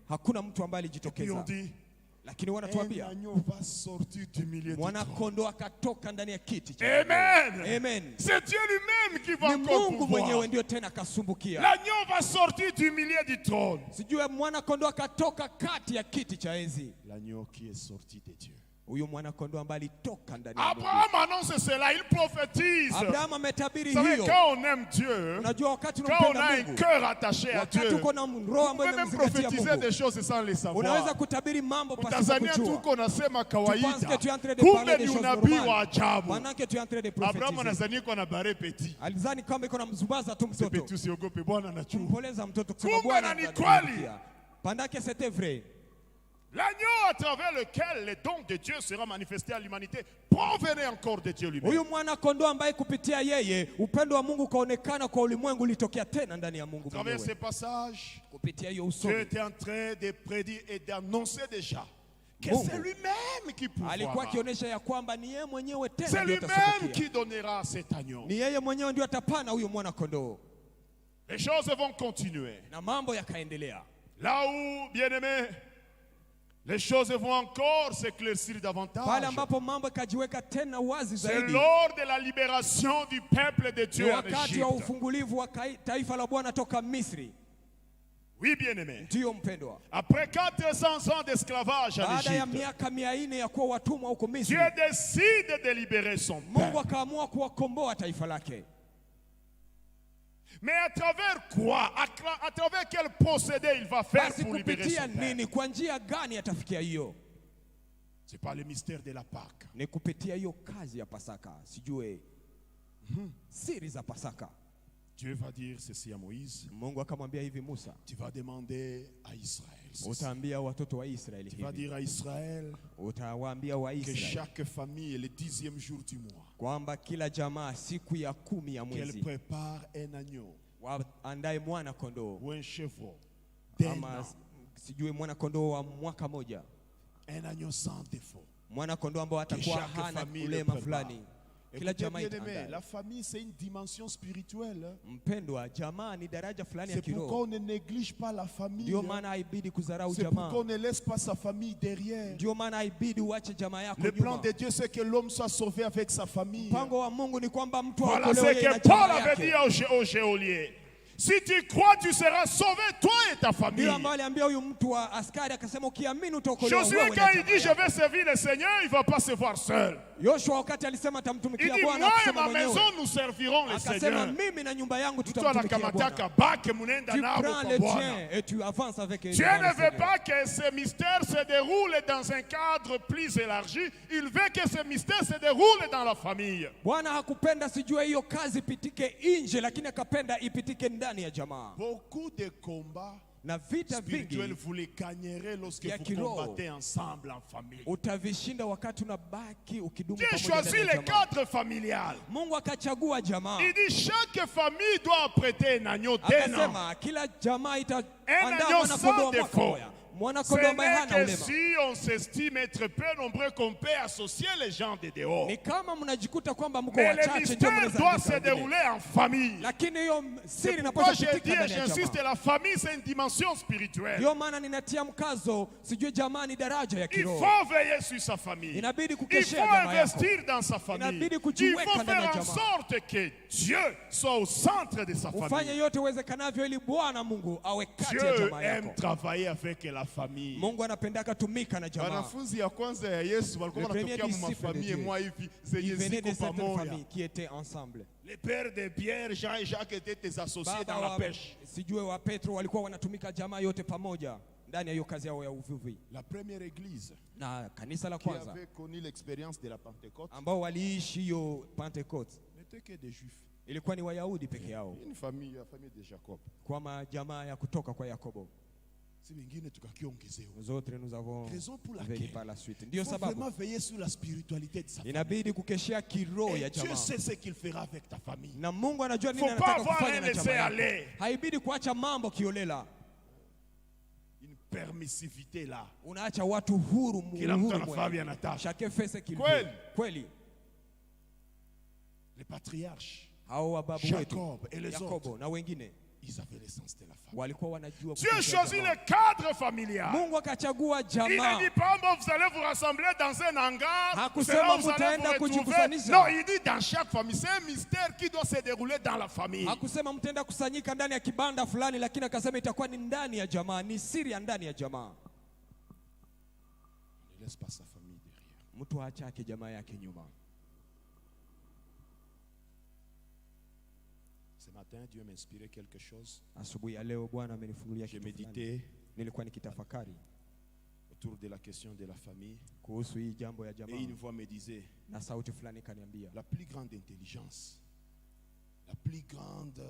Hakuna mtu ambaye Puis on alijitokeza, dit, lakini un wanatuambia agneau va sortir du milieu du mwana trône. kondoo akatoka ndani ya kiti cha Amen. Amen. C'est Dieu lui-même qui va Ni encore Mungu pouvoir. mwenyewe ndio tena akasumbukia. L'agneau va sortir du milieu du trône. Sijue mwana kondoo akatoka kati ya kiti cha enzi. L'agneau qui est sorti de Dieu. Huyu mwana kondoo ambaye alitoka ndani ya Mungu. Abraham annonce cela, il prophétise. Abrahamu ametabiri Vous savez, hiyo. quand on aime Dieu, Unajua wakati quand on a unampenda un Mungu, cœur attaché à wakati Dieu, uko na roho vous ambayo pouvez même imemzingatia prophétiser Mungu, des choses sans les savoir. unaweza kutabiri mambo pasipo Tanzania kujua. tuko nasema kawaida, Tu penses que tu es en train de kumbe parler des ni choses unabii normales. wa ajabu. Manake tu es en train de Abraham prophétiser. anazania kwa na bare petit. Alizani kwamba iko na mzubaza tu mtoto. Petu usiogope, Bwana anachua. Kumpoleza mtoto kusema Kumbe Bwana na ni atanifikia. Pendant que c'était vrai. L'agneau à travers lequel les dons de Dieu sera manifesté à l'humanité provenait encore de Dieu lui-même. Huyu mwana kondoo ambaye kupitia yeye upendo wa Mungu kaonekana kwa ulimwengu ulitokea tena ndani ya Mungu À travers ces mwenyewe. passages, Kupitia hiyo Dieu usomi était en train de prédire et d'annoncer déjà que Mungu c'est lui-même qui alikuwa pourvoira. akionyesha ya kwamba ni yeye mwenyewe C'est tena ndio lui-même atasubukia. qui donnera cet agneau. Ni yeye mwenyewe ndio atapana huyo mwana kondoo, Les choses vont continuer. na mambo yakaendelea. Là où, bien-aimés, les choses vont encore s'éclaircir Pale davantage. ambapo mambo yakajiweka tena wazi C'est zaidi lors de la libération du peuple de ni Dieu en wakati wa Égypte. ufungulivu wa taifa la Bwana toka Misri. Oui, bien-aimés. Ndiyo mpendwa, Après 400 ans d'esclavage en baada ya Égypte, miaka 400 ya kuwa watumwa huko Misri, Dieu décide de libérer son Mungu peuple. akaamua kuwakomboa taifa lake. Mais à travers quoi? À travers quel procédé il va faire Basi pour libérer kupitia son peuple? nini, kwa njia gani atafikia hiyo? C'est pas le mystère de la Pâque. Ni kupitia hiyo kazi ya Pasaka, sijue siri za Pasaka. Dieu va dire ceci à Moïse. Mungu akamwambia hivi Musa, Tu vas demander à Israël ceci. utaambia watoto wa Israeli Tu vas hivi, dire à Israël utawaambia wa que Israeli chaque famille, le 10e jour du mois, kwamba kila jamaa siku ya 10 ya qu'elle mwezi prépare un agneau waandae mwana kondoo ou un chevreau d'un ama an, sijue mwana kondoo wa mwaka moja, un agneau sans défaut. mwana kondoo ambao Que atakuwa chaque hana famille le ulema prépare. fulani. Kila Écoutez, jamaa bien-aimés, itaandaa. la famille c'est une dimension spirituelle. Mpendwa, jamaa ni daraja fulani ya C'est pourquoi kiroho. on ne néglige pas la famille. Ndio maana haibidi kudharau C'est jamaa. pourquoi on ne laisse pas sa famille derrière. Ndio maana haibidi uache jamaa yako Le plan nyuma. de Dieu c'est que l'homme soit sauvé avec sa famille. Mpango wa Mungu ni kwamba mtu Voilà aokolewe ce yeye na que Paul jamaa avait dit yake. aux geôliers. Si tu crois, tu seras sauvé, toi et ta famille. Ndio ambaye aliambia huyu mtu wa askari akasema, ukiamini utaokolewa Josué, wewe na quand il jamaa dit je yako. vais servir le Seigneur, il ne va pas se voir seul. Yoshua wakati alisema Il atamtumikia dit Bwana moi et akasema ma mwenyewe, maison nous servirons le akasema Seigneur. mimi na nyumba yangu Toi la tutamtumikia kamataka Bwana. bake munenda Tu nabo prends kwa les Bwana. tiens et tu avances avec eux. Dieu ne veut pas que ce mystère se déroule dans un cadre plus élargi. Il veut que ce mystère se déroule dans la famille. Bwana hakupenda sijue hiyo kazi ipitike nje, lakini akapenda ipitike ndani ya jamaa. Beaucoup de combats Na vita spirituels, vingi vous les gagnerez lorsque Ya vous kiroho. combattez ensemble en famille. utavishinda wakati unabaki ukidumu Dieu pamoja choisit ndani ya les jamaa. cadres familiales. Mungu akachagua jamaa, Il dit chaque famille doit prêter un agneau d'un an. akasema kila jamaa itaandaa agneau mwana sans kondoo wa mwaka défaut. moja, mwana Ce kondoo ambaye n'est hana que ulema. si on s'estime être peu nombreux qu'on peut associer les gens de dehors. Ni kama mnajikuta kwamba mko Mais le wachache ndio mystère mnaweza doit andika se wengine. dérouler en famille. Lakini hiyo siri C'est pourquoi inapaswa j'ai kupitika dit et ndani ya j'insiste, jamaa. la famille c'est une dimension spirituelle. Ndio maana ninatia mkazo, sijue jamaa ni daraja ya Il kiroho. faut veiller sur sa famille. Inabidi Il kukeshea faut jamaa yako. investir dans sa famille. Inabidi Il kujiweka faut ndani ya faire en jamaa. sorte que Dieu soit au centre de sa Ufanye famille. yote uwezekanavyo ili Bwana Mungu awe kati ya Dieu jamaa aime yako. travailler avec la famille. Mungu anapenda kutumika na jamaa. Wanafunzi ya kwanza ya Yesu walikuwa Le premier wanatokea mu disciple de mafamilie Dieu. mwa hivi zenye Ils venaient de ziko certaines pamoja. familles qui étaient ensemble. Les pères de Pierre, Jean et Jacques étaient tes associés dans Baba la wa pêche. sijue wa Petro walikuwa wanatumika jamaa yote pamoja ndani ya hiyo kazi yao ya uvuvi. La première église Na kanisa la qui kwanza avait connu l'expérience de la Pentecôte ambao waliishi hiyo Pentecote n'était que des juifs. ilikuwa ni Wayahudi peke yao, Une famille, la famille de Jacob. kwa majamaa ya kutoka kwa Yakobo. Si wengine tukakiongezewa. Nous autres nous avons Raison pour venu laquelle par la suite. il Ndio faut vraiment sababu veiller sur la spiritualité de sa famille. inabidi kukeshea kiroho ya Et Dieu jamaa. sait ce qu'il fera avec ta famille. Na Mungu anajua nini Faut pas anataka avoir kufanya un na jamaa laisser-aller. yako. Haibidi kuacha mambo kiolela. Une permissivité là. Unaacha watu huru Kila mtu huru anafanya mwenye. anataka. Chacun fait ce qu'il Kweli. veut. Kweli. Les patriarches, Hao wababu wetu Jacob et les Yakobo autres, na wengine ils avaient l'essence de la famille. walikuwa wanajua Dieu kutetea choisit jamaa. le cadre familial. Mungu akachagua Il jamaa. ne dit pas, bon, vous allez vous rassembler dans un hangar. Hakusema C'est là où vous allez mtaenda vous retrouver. kujikusanisha. Non, il dit dans chaque famille. C'est un mystère qui doit se dérouler dans la famille. Hakusema mtaenda kusanyika ndani ya kibanda fulani, lakini akasema itakuwa ni ndani ya jamaa, ni siri ya ndani ya jamaa. Ne laisse pas sa famille derrière. Mtu aachake jamaa yake nyuma. Ce matin, Dieu m'a inspiré quelque chose. Asubuhi ya leo Bwana amenifungulia J'ai kitu fulani. médité Nilikuwa nikitafakari autour de la question de la famille. kuhusu hii jambo ya Et jamaa, une voix me disait, na sauti fulani kaniambia, la plus grande intelligence, la plus grande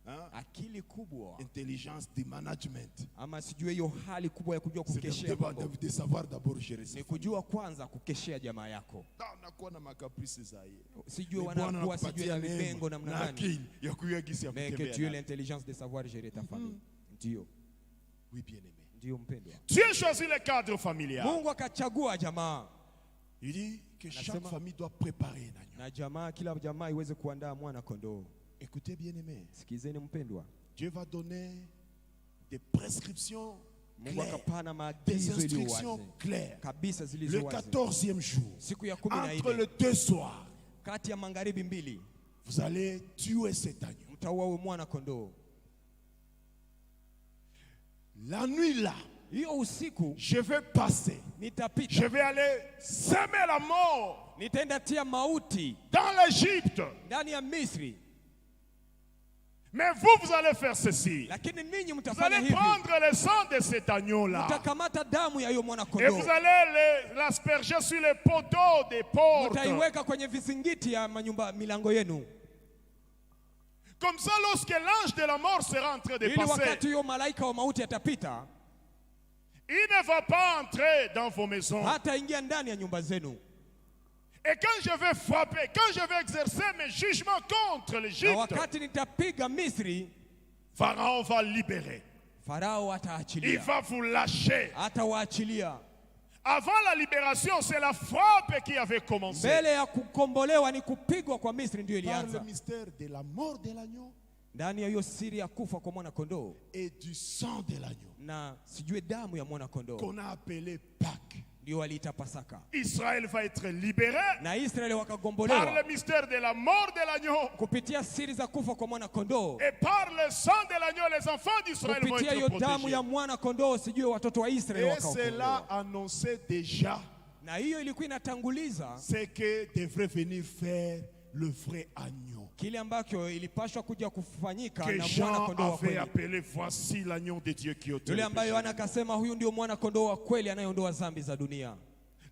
hein, akili kubwa intelligence de management. ama sijue hiyo hali kubwa ya kujua C'est kukeshea mambo. de savoir d'abord gérer ça. Ni kujua kwanza kukeshea jamaa yako. Unakuwa na makaprisi za yeye. Sijue wanakuwa sijue na mipengo namna gani. Akili ya kuyagisi ya Mais que kutembea. tu aies l'intelligence de savoir gérer ta famille. Ndio. Oui, bien-aimé. Ndio mpendwa. Dieu choisit le cadre familial. Mungu akachagua jamaa. Il dit que chaque Nasema- famille doit préparer un agneau. Na jamaa, kila jamaa iweze kuandaa mwana kondoo. Écoutez, bien-aimé. Sikizeni mpendwa. Dieu va donner des prescriptions Mungu claires, akapana des maagizo iliyo instructions wazi. claires. Kabisa Le zilizo wazi. 14e jour, Siku ya 14 entre les deux soirs, kati ya magharibi mbili vous allez tuer cet agneau. mtaua huyo mwana kondoo. La nuit là, Hiyo usiku je vais passer. Je nitapita, vais aller semer la mort nitaenda tia mauti dans l'Égypte. ndani ya Misri, Mais vous allez faire ceci. lakini ninyi Vous mtafanya allez hivi, prendre le sang de cet agneau-là mtakamata damu ya hiyo mwana et kondoo, vous allez l'asperger sur les poteaux des portes. mtaiweka kwenye vizingiti ya manyumba milango yenu, Comme ça, lorsque l'ange de la mort sera en train de ili passer, wakati huyo malaika wa mauti atapita, il ne va pas entrer dans vos maisons. hata ingia ndani ya nyumba zenu. Et quand je vais frapper, quand je vais exercer mes jugements contre Na l'Égypte, wakati nitapiga Misri, Pharaon va libérer. Farao Il ataachilia, va vous lâcher. atawaachilia. Avant la libération, c'est la frappe qui avait commencé. Mbele ya kukombolewa ni kupigwa kwa Misri ndio Par le ilianza. mystère de la mort de l'agneau Ndani ya hiyo siri ya kufa kwa mwana kondoo et du sang de l'agneau na sijue damu ya mwana kondoo qu'on a appelé Pâques. ndio waliita Pasaka, Israël va être libéré na Israeli par wakagombolewa le mystère de la mort de l'agneau kupitia siri za kufa kwa mwana kondoo, et par le sang de l'agneau, les enfants d'Israël vont kupitia être hiyo damu ya protégés. mwana kondoo, sijue watoto wa Israeli Et cela wakaokolewa. annonçait déjà Na hiyo ilikuwa inatanguliza ce que devrait venir faire le vrai agneau. kile ambacho ilipashwa kuja kufanyika Que na mwana Jean kondoo wa avait kweli, appelé, voici l'agneau de Dieu qui ôte yule le ambaye péché. Yohana akasema huyu ndio mwana kondoo wa kweli anayeondoa dhambi za dunia.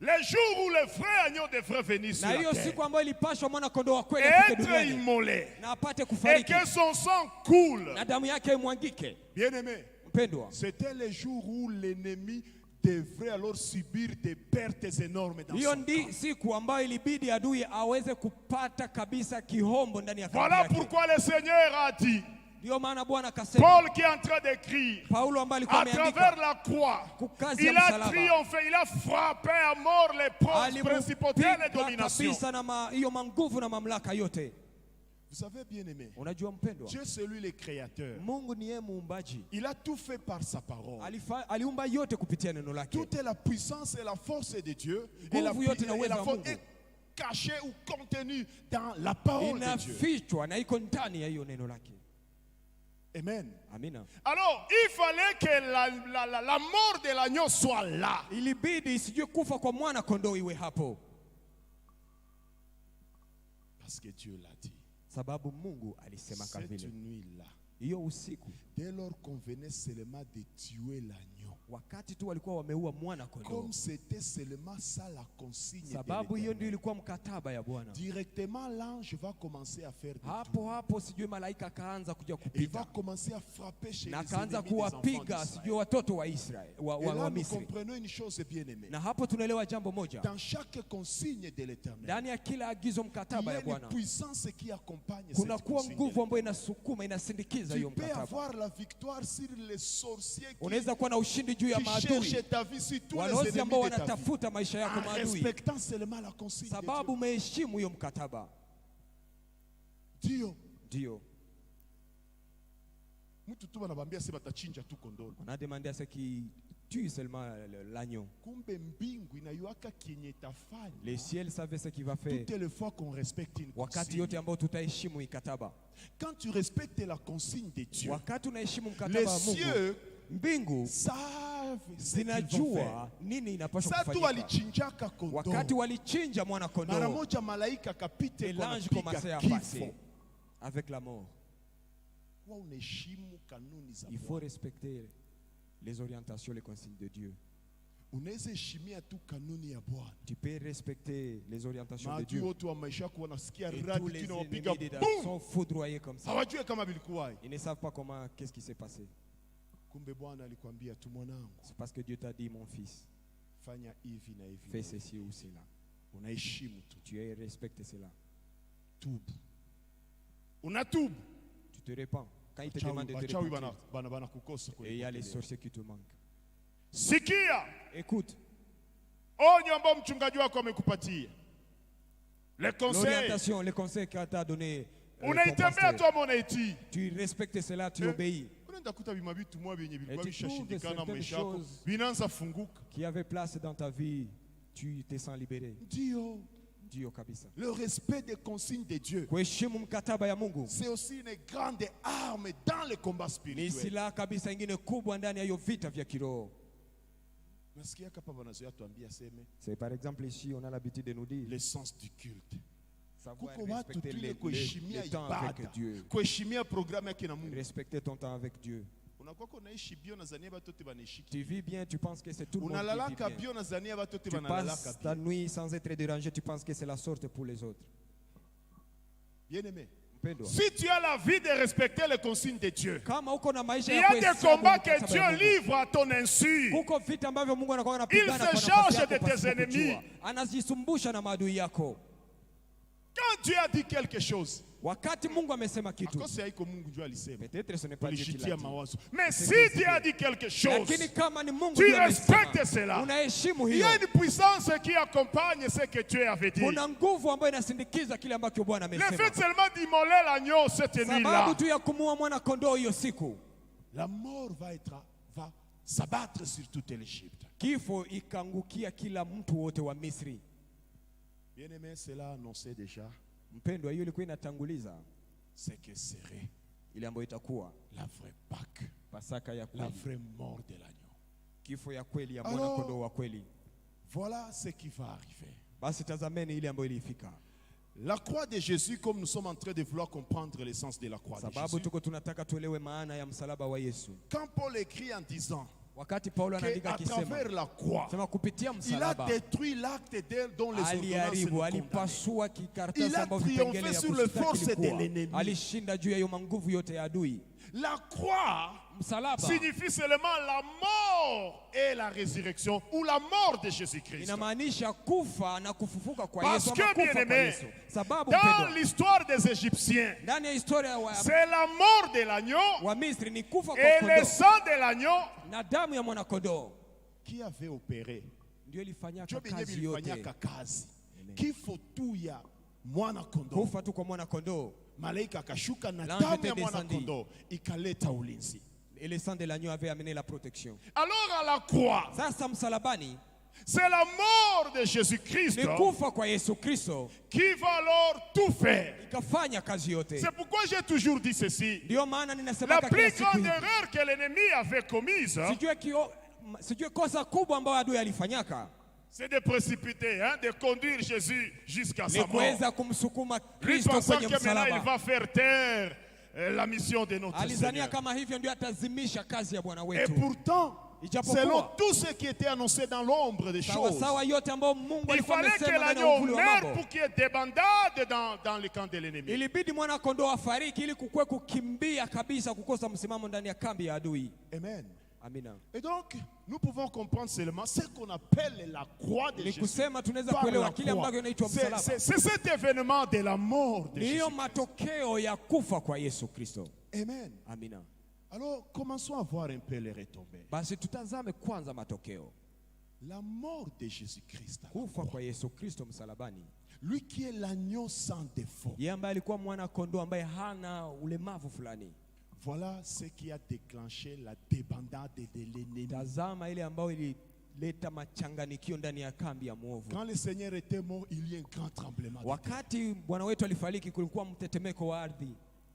Le jour où le vrai agneau devrait venir sur Na la hiyo terre, siku ambayo ilipashwa mwana kondoo wa kweli afike être duniani immolé na apate et kufariki que son sang coule. na damu yake imwangike. Bien-aimé, Mpendwa, c'était le jour où l'ennemi devrait alors subir des pertes énormes dans hiyo son camp. ndi siku ambayo ilibidi adui aweze kupata kabisa kihombo ndani ya kambi Voilà yake. pourquoi le Seigneur a dit, Ndio maana Bwana akasema, Paul qui est en train d'écrire, Paulo ambaye alikuwa à travers ameandika la croix, kukazi ya il a msalaba, triomphé, il a frappé à mort les principautés et les alimupiga dominations. kabisa na hiyo manguvu na mamlaka yote. Vous savez, bien-aimé, Unajua mpendwa, Dieu c'est lui le créateur. Mungu ni yeye muumbaji, Il a tout fait par sa parole. aliumba yote kupitia neno lake. Toute la puissance et la force de Dieu et la, Nguvu yote na et uwezo la wa force Mungu est cachée ou contenue dans la parole de Dieu. Inafichwa na iko ndani ya hiyo neno lake. Amen. Amina. Alors, il fallait que la mort de l'agneau soit là. Ilibidi sijui kufa kwa mwana kondoo iwe hapo, Parce que Dieu l'a dit. sababu Mungu alisema kama Cette vile. nuit-là, Hiyo usiku dès lors qu'on venait seulement de tuer l'agneau, wakati tu walikuwa wameua mwana kondoo, comme c'était seulement ça la consigne de sababu hiyo ndio l'Éternel, ilikuwa mkataba ya Bwana. directement l'ange va commencer à faire des Hapo tours. hapo sijui malaika akaanza kuja Et il va kupita commencer à frapper chez na les akaanza ennemis des enfants kuwapiga sijui d'Israël. watoto wa Israeli Et là, wa nous Misri. comprenons une chose bien aimée. Na hapo tunaelewa jambo moja, Dans chaque consigne de l'Éternel, ndani ya kila agizo il y mkataba a ya une Bwana puissance qui accompagne cette kuna kuwa consigne. nguvu ambayo inasukuma inasindikiza Tu hiyo peux mkataba. avoir la victoire sur les sorciers Unaweza kuwa na ushindi juu ya qui cherchent maadui, ta vie, sur tous les walozi ennemis ambao de ta vie, wanatafuta maisha yako en maadui, respectant seulement la consigne de sababu umeheshimu hiyo mkataba. Dieu. Ndio Mtu tu anabambia sema batachinja tu kondolo. on a demandé à ce qui tue seulement l'agneau. Kumbe mbingu inayuaka kenye tafanya. Le ciel savait ce qu'il va faire Toutes les fois qu'on respecte une wakati consigne. yote ambao tutaheshimu mikataba. Quand tu respectes la consigne de Dieu, Wakati unaheshimu les mkataba wa Mungu, cieux mbingu savent ce qu'ils vont faire. zinajua nini inapaswa Sasa tu kufanyika. walichinjaka Wakati kondoo. walichinja mwana Mara kondoo, moja malaika kapite et kwa l'ange napiga commençait à kifo. passer avec la mort. Kwa unaheshimu kanuni za Il faut Bwana. respecter les orientations, les consignes de Dieu. Unaweza heshimia tu kanuni ya Bwana. Tu peux respecter les orientations de Maadui Dieu. wote wa maisha yako wanasikia Et tous radi les tu ennemis nawapiga des boum. sont foudroyés comme ça. Hawajui kama vilikuwa. Ils ne savent pas comment, qu'est-ce qui s'est passé. Kumbe Bwana alikwambia tu mwanangu, C'est parce que Dieu t'a dit, mon fils, fanya hivi na hivi. fais ceci ou cela. Unaheshimu tu. Tu respectes cela. Tubu. Unatubu. Tu te répands. Quand il te demande de te Wachawi repentir. bana kukosa Et il y a les kwenye. sorciers qui te manquent. Sikia. Écoute, Onyo ambao mchungaji wako amekupatia. Les conseils. l'orientation, les conseils qu'il t'a donné. Unaitembea tu ama unaitii. Tu respectes cela, tu obéis. Unaenda kuta bima vitu mwa vyenye vilikuwa Et tu trouves vishashindikana certaines maisha yako. choses Vinaanza funguka. Qui avait place dans ta vie, tu te sens libéré. Ndio. Ndio kabisa. Le respect des consignes de Dieu. Kuheshimu mkataba ya Mungu C'est aussi une grande arme dans le combat ni spirituel. silaha kabisa ingine kubwa ndani ya hiyo vita vya kiroho. Nasikia hapa wanazoea tuambia seme C'est par exemple ici, on a l'habitude de nous dire l'essence du culte. savoir Kuko watu respecter tu ile le kuheshimia temps avec ibada, Dieu. kuheshimia programu yake na Mungu. Respecter ton temps avec Dieu. Unakuwa unaishi bio na zania watu wote wanaishi. Tu vis bien, tu penses que c'est tout le monde qui Unalalaka vit bien. bio na zania watu wote Tu wanalalaka passes bio. ta nuit sans être dérangé, tu penses que c'est la sorte pour les autres. Bien-aimé. Mpendwa, Si tu as la vie de respecter les consignes de Dieu, kama uko na maisha il y ya a des kuhesabu combats que mkataba ya Dieu Mungu, livre à ton insu. kuko vita ambavyo Mungu anakuwa anapigana Il kwa se nafasi charge yako de tes pasipo kujua. ennemis. Anajisumbusha na maadui yako. Quand Dieu a dit quelque chose, Wakati Mungu amesema kitu, akosi haiko Mungu ndio alisema. peut-être ce n'est pas Dieu qui Ulishitia l'a dit. mawazo. Mais C'est si que Dieu a dit quelque chose, Lakini kama ni Mungu tu ndiye amesema, respectes cela. unaheshimu Il y hiyo. a une puissance qui accompagne ce que Dieu avait dit. Kuna nguvu ambayo inasindikiza kile ambacho Bwana Le fait amesema. seulement d'immoler l'agneau cette nuit-là, Sababu tu ya kumuua mwana kondoo hiyo siku, la mort va s'abattre sur toute l'Égypte. kifo ikaangukia kila mtu wote wa Misri. Bien-aimé, cela annoncé déjà Mpendwa, hiyo ilikuwa inatanguliza ce que serait ile ambayo itakuwa la vraie Pâque, Pasaka ya la kweli, vraie mort de l'agneau. kifo ya kweli ya mwana Alors, kondoo wa kweli. Voilà ce qui va arriver. Basi tazameni ile ambayo ilifika, La croix de Jésus, comme nous sommes en train de vouloir comprendre l'essence de la croix de sababu Jésus. tuko tunataka tuelewe maana ya msalaba wa Yesu. Quand Paul écrit en disant Wakati Paulo anaandika qu'à akisema, travers la croix, sema kupitia il a msalaba détruit l'acte dont les ordonnances aliharibu, nous condamnaient. alipasua Il kikaratasi a ambayo triomphé vipengele ya sur le kushtaki force de ilikuwa. l'ennemi. Alishinda juu ya hiyo manguvu yote ya adui. La croix Msalaba signifie seulement la mort et la résurrection, ou la mort de Jésus-Christ. inamaanisha kufa na kufufuka kwa Parce Yesu, que, ama kufa kwa bien-aimé, Yesu. Sababu dans mpendwa, l'histoire des Égyptiens, ndani ya historia c'est la mort de l'agneau wa Misri ni kufa kwa et le kondoo sang de l'agneau na damu ya mwana kondoo qui avait opéré. ndio ilifanyaka Dieu benye kazi yote. bilifanyaka kazi. Kifo tu ya mwana kondoo. Kufa tu kwa mwana kondoo Malaika akashuka na L'ange damu était ya mwana descendu. kondoo ikaleta ulinzi. et le sang de l'agneau avait amené la protection. Alors à la croix, Sasa msalabani c'est la mort de Jésus-Christ ni kufa kwa Yesu Kristo qui va alors tout faire. ikafanya kazi yote. C'est pourquoi j'ai toujours dit ceci. Ndio maana La ninasemaka kila plus siku grande hivi, erreur que l'ennemi avait commise, sijue kosa kubwa ambayo adui alifanyaka c'est de précipiter, de conduire Jésus jusqu'à ni sa mort. kuweza kumsukuma Lui Kristo pensant kwenye que maintenant il msalaba. va faire taire la mission de notre Alizania Seigneur. kama hivyo ndio atazimisha kazi ya Bwana Et wetu. pourtant, Ijapokuwa, selon tout ce qui était annoncé dans l'ombre des sawa choses, sawa yote ambayo Mungu il alikuwa fallait que amesema ndani ya l'agneau uvuli wa meure mambo, pour qu'il y ait des bandades dans le camp de l'ennemi. ilibidi mwana kondoo afariki ili kukwe kukimbia kabisa, kukosa msimamo ndani ya kambi ya adui. Amen. Amina. Et donc, nous pouvons comprendre seulement ce qu'on appelle la croix de Ni Jésus. kusema tunaweza Par la kuelewa kile croix. ambacho inaitwa C'est msalaba. c'est cet événement de la mort de Ni hiyo Jésus. matokeo ya kufa kwa Yesu Kristo. Amen. Amina. Alors, commençons à voir un peu les retombées. Basi tutazame kwanza matokeo. La mort de Jésus-Christ. Kufa kwa Yesu Kristo msalabani. Lui qui est l'agneau sans défaut. Yeye ambaye alikuwa mwana kondoo ambaye hana ulemavu fulani. Voilà ce qui a déclenché la débandade de l'ennemi. Tazama ile ambayo ilileta machanganikio ndani ya kambi ya mwovu. Quand le Seigneur était mort, il y a eu un grand tremblement de terre. Wakati Bwana wetu alifariki kulikuwa mtetemeko wa ardhi.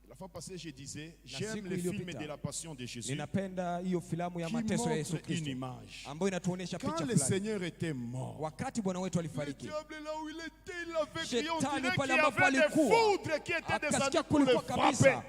La fois passée, je disais, siku j'aime le film iliyopita, de la Passion de Jésus Ninapenda hiyo filamu ya qui mateso ya Yesu montre une Kristo image. ambayo inatuonesha Quand picha le fulani. Seigneur était mort, Wakati Bwana wetu le alifariki, diable là où il était, il avait crié, on Shetani dirait pale qu'il y ambapo avait des alikuwa, foudres qui étaient akasikia descendues pour le kulikuwa frapper. kabisa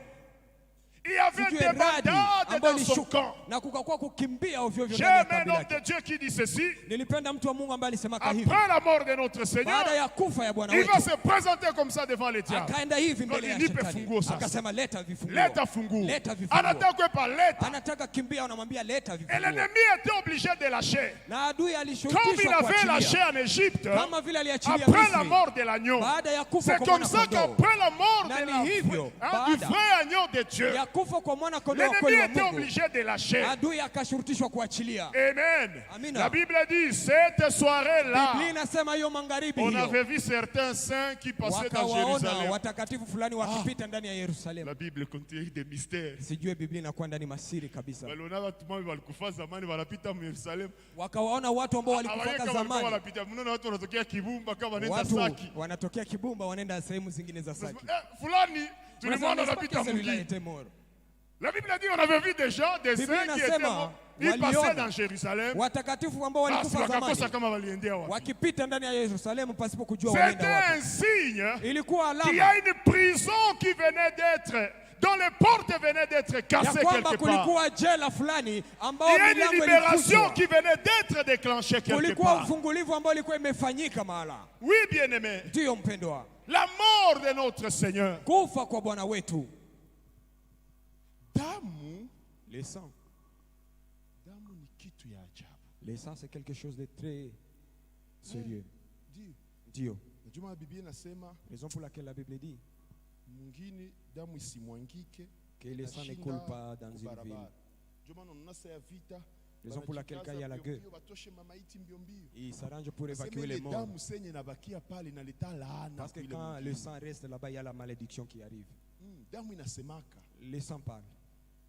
Il y avait sijui des radi bandades ambayo dans son ilishuka camp. na kukakuwa kukimbia ovyo ovyo ndani ya J'aime un kambi homme de lake. Dieu qui dit ceci. Nilipenda mtu wa Mungu ambaye alisemaka hivi, Après la mort de notre Seigneur, baada ya kufa ya Bwana il va wetu se présenter comme ça devant les diables. akaenda hivi mbele ya Nipe shetani funguo sasa. akasema, leta vifunguo, Leta funguo. leta vifunguo. Anataka pas leta. Anataka kimbia, unamwambia leta Et vifunguo, l'ennemi était obligé de lâcher. na adui Comme il alishurutishwa avait lâché kuachilia en Égypte, kama vile aliachilia après la Misri mort de l'agneau. baada ya kufa C'est kwa comme mwana ça kondoo. qu'après la mort Na de ni hivyo, du baada vrai agneau de Dieu, ya kufa kwa mwana kondoo wa l'ennemi kweli wa était Mungu, obligé de lâcher. adui akashurutishwa kuachilia. Amen. Amina. La Bible dit, cette soirée-là, Biblia inasema hiyo magharibi on hiyo avait vu certains saints qui passaient dans wakawaona Jérusalem. watakatifu fulani wakipita ndani ya Yerusalemu. La Bible contient des mystères. Sijue Biblia inakuwa ndani masiri kabisa. Waliona watu ambao walikufa zamani wanapita mu Yerusalemu. Wakawaona watu ambao walikufaka zamani, Wanapita. Mnaona watu wanatokea Kibumba kama wanaenda watu Saki. wanatokea Kibumba wanaenda sehemu zingine za Saki. Fulani tulimwona anapita mwingine. La Bible dit on avait vu des gens, des saints qui étaient morts. Ils passaient dans Jérusalem. Watakatifu ambao Basi walikufa wakakosa zamani kama waliendea wapi. wakipita ndani ya Yerusalemu pasipo kujua C'était wanaenda un wapi. signe Ilikuwa qu'il y alama a une prison qui venait d'être, dont les portes venaient d'être ya cassées kwamba quelque part. kulikuwa jela fulani ambao Il y a une milango libération ilifungwa. qui venait d'être déclenchée quelque Kulikuwa part. ufungulivu ambao ulikuwa imefanyika mahala. Oui, bien-aimé. Ndiyo mpendwa, La mort de notre Seigneur. kufa kwa Bwana wetu, Damu, le sang, damu ni kitu ya ajabu. le sang c'est quelque chose de très sérieux. Ndio. Ndiyo Najua Biblia inasema raison pour laquelle la Bible dit mwingine damu isimwangike que le sang ne nashinda coule pas dans une ville. kubarabara. Ndio maana unaona saa ya vita. Raison pour laquelle quand il y a la guerre, watoshe mamaiti mbio mbio. il s'arrange pour Nasema évacuer ile les morts. damu senye nabakia pale inaleta laana. Parce que kwa ile quand mwingine. le sang reste là-bas, il y a la malédiction qui arrive. Damu inasemaka. Le sang parle.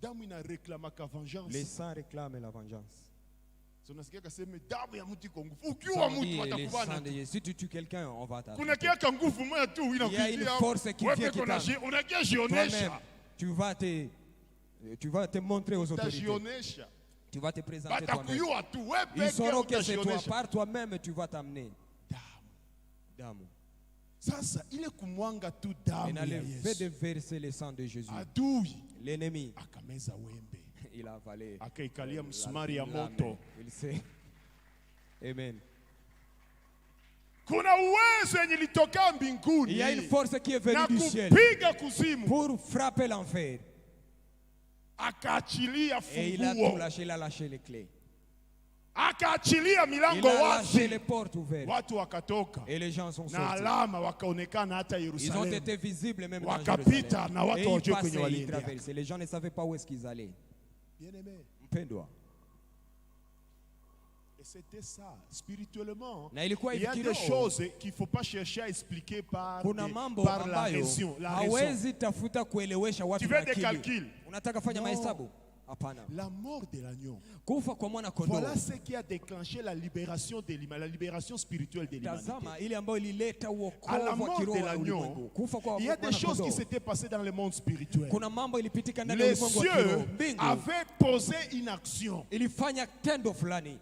Damu inareklamaka vengeance. Le sang réclame la vengeance. So nasikia kaseme damu ya mtu iko nguvu. Ça Ukiwa dit, mtu le atakubana. sang de- Si tu tues quelqu'un, on va Kuna t'attraper. kiaka nguvu moja tu Il y a une force qui vient qui t'aime. unakia Toi-même, jionesha. tu vas te montrer aux autorités. Utajionesha. Tu vas te présenter toi-même. Batakuyua tu wewe Ils peke sauront que c'est toi. utajionesha. Par toi-même, tu vas t'amener. Damu. Damu. Sasa ile kumwanga tu Et damu dans ya le fait de Yesu. verser le sang de Jésus, Adui l'ennemi, akameza wembe. il a avalé. Akaikalia msumari ya la moto. main. Il sait. Amen. Kuna uwezo yenye ilitoka mbinguni. Il y a une force qui est venue na du ciel kupiga kuzimu. pour frapper l'enfer. Akaachilia Et il a tout funguo. lâché, il a lâché les clés. Akaachilia Il milango a lâché wazi. les portes ouvertes. Watu wakatoka. Et les gens sont Na sortis. alama wakaonekana hata Ils ont Yerusalemu. été visibles même dans Wakapita Jérusalem. na watu Et ils hawajui kwenye passaient, ils waliendea. traversaient. Les gens ne savaient pas où est-ce qu'ils allaient. Bien-aimé. Mpendwa. Et c'était ça, spirituellement. Na ilikuwa Il y a hivi des kiroho. choses qu'il ne faut pas chercher à expliquer par, Kuna mambo par la ambayo raison. hawezi tafuta kuelewesha Tu watu veux na des akili. calculs? Unataka fanya Non. mahesabu? Hapana. La mort de l'agneau. Kufa kwa mwana kondoo. Voilà ce qui a déclenché la libération de l'humanité, la libération spirituelle de l'humanité. Tazama ile ambayo ilileta À la uokovu wa mort de kiroho wa l'agneau, ulimwengu. Kufa kwa il y a des mwana choses qui kondoo. s'étaient passées dans le monde spirituel. Kuna mambo ilipitika ndani ya Les ulimwengu wa kiroho. cieux Mbingu avaient posé une action. ilifanya tendo fulani.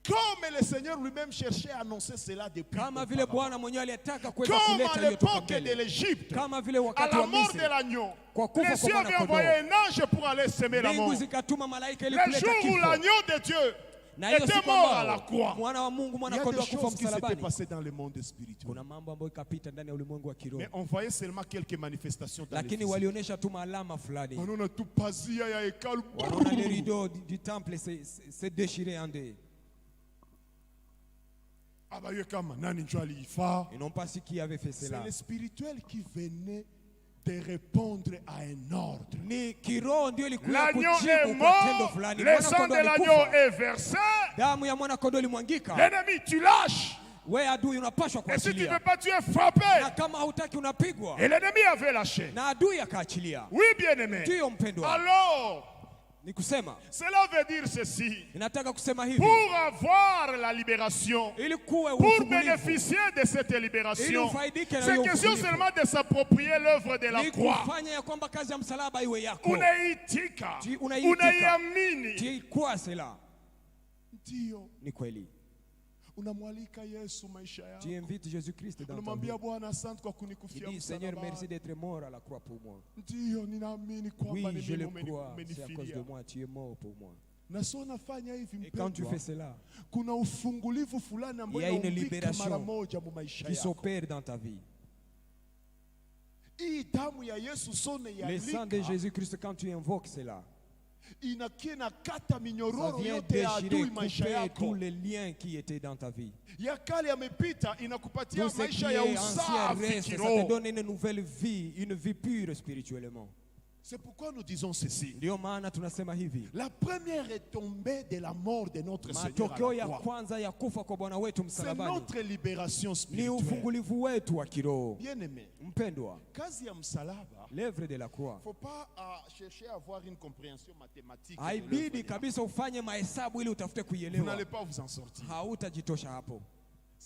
Comme le Seigneur lui-même cherchait à annoncer cela depuis Kama vile auparavant. Bwana mwenyewe aliyetaka kuweza Comme kuleta à hiyo toka l'époque de mbele. l'Égypte, Kama vile à wakati la wa mort Misri. de l'agneau, Kwa kufa les kwa cieux mwana avaient kondoo. envoyé un ange pour aller semer la mort. Mbingu zikatuma malaika ili Le kuleta jour où kifo. l'agneau de Dieu Na hiyo était siku mort à la ambao croix, mwana wa Mungu, il y mwana a kondoo des kufa choses qui s'étaient msalabani. passées dans le monde spirituel. Kuna mambo ambayo ikapita ndani ya ulimwengu wa kiroho. Mais on voyait seulement quelques manifestations dans le Lakini physique. walionyesha tu maalama fulani. Wanaona tu pazia ya hekalu. Wanaona les rideaux du temple se déchirer en deux. Abaywe kama nani ndio aliifaa. Ils n'ont pas su qui avait fait C'est cela. le spirituel qui venait de répondre à un ordre. Ni kiroho ndio ilikuwa L'agneau est kujibu kwa tendo mort, fulani. le Mwana sang kondoo de l'agneau alikufa. est versé. Damu ya mwana kondoo ilimwangika. L'ennemi, tu lâches. Wewe adui unapashwa Et si tu ne veux kuachilia. pas, tu es frappé. Na kama hautaki unapigwa. Et l'ennemi avait lâché. Na adui akaachilia. Oui, bien-aimé. Ndiyo mpendwa. Alors, Ni kusema, cela veut dire ceci. ninataka kusema hivi. Pour avoir la libération, Ili kuwe pour ufungulivu. bénéficier de cette libération, Ili ufaidike na c'est hiyo question ufungulivu. seulement de s'approprier l'œuvre de la Ni croix. kufanya ya kwamba kazi ya msalaba iwe yako. Unaitika, Unaitika. unaiamini. Tikwase la. Ndio. Ni kweli. Unamwalika Yesu maisha yako. Tu invites Jésus-Christ dans ta vie. Unamwambia Bwana asante kwa Tu kunikufia dis, Seigneur, msalabani. merci d'être mort à la croix pour moi. Ndiyo, ninaamini kwamba Oui, ni je le mimi crois. C'est à cause de umenifilia. moi, tu es mort pour moi. Na sio nafanya hivi Et quand tu mpendwa, fais cela, kuna ufungulivu fulani il y ambao a une unaumbika libération mara moja mu maisha qui yako. s'opère dans ta vie. Hii damu ya Yesu sone Le sang de yalika Jésus-Christ, quand tu invoques cela, inakia na kata ça minyororo vient yote ya déchirer, adui maisha couper yako. tous les liens qui étaient dans ta vie. Ya kale yamepita, inakupatia Tout ce qui maisha ya est ancien usafi reste, ça te kiroho. donne une nouvelle vie, une vie pure spirituellement. C'est pourquoi nous disons ceci. Ndio maana tunasema hivi, La première retombée de la mort de notre Seigneur à matokeo la ya croix, kwanza ya kufa kwa Bwana wetu c'est msalabani notre libération ni spirituelle. ufungulivu wetu wa kiroho. Bien-aimé, Mpendwa, kazi ya msalaba, l'œuvre de la croix faut pas chercher à avoir une compréhension mathématique. de haibidi l'œuvre de la kabisa ufanye mahesabu ili utafute Vous kuielewa. n'allez pas vous en sortir. Hautajitosha hapo.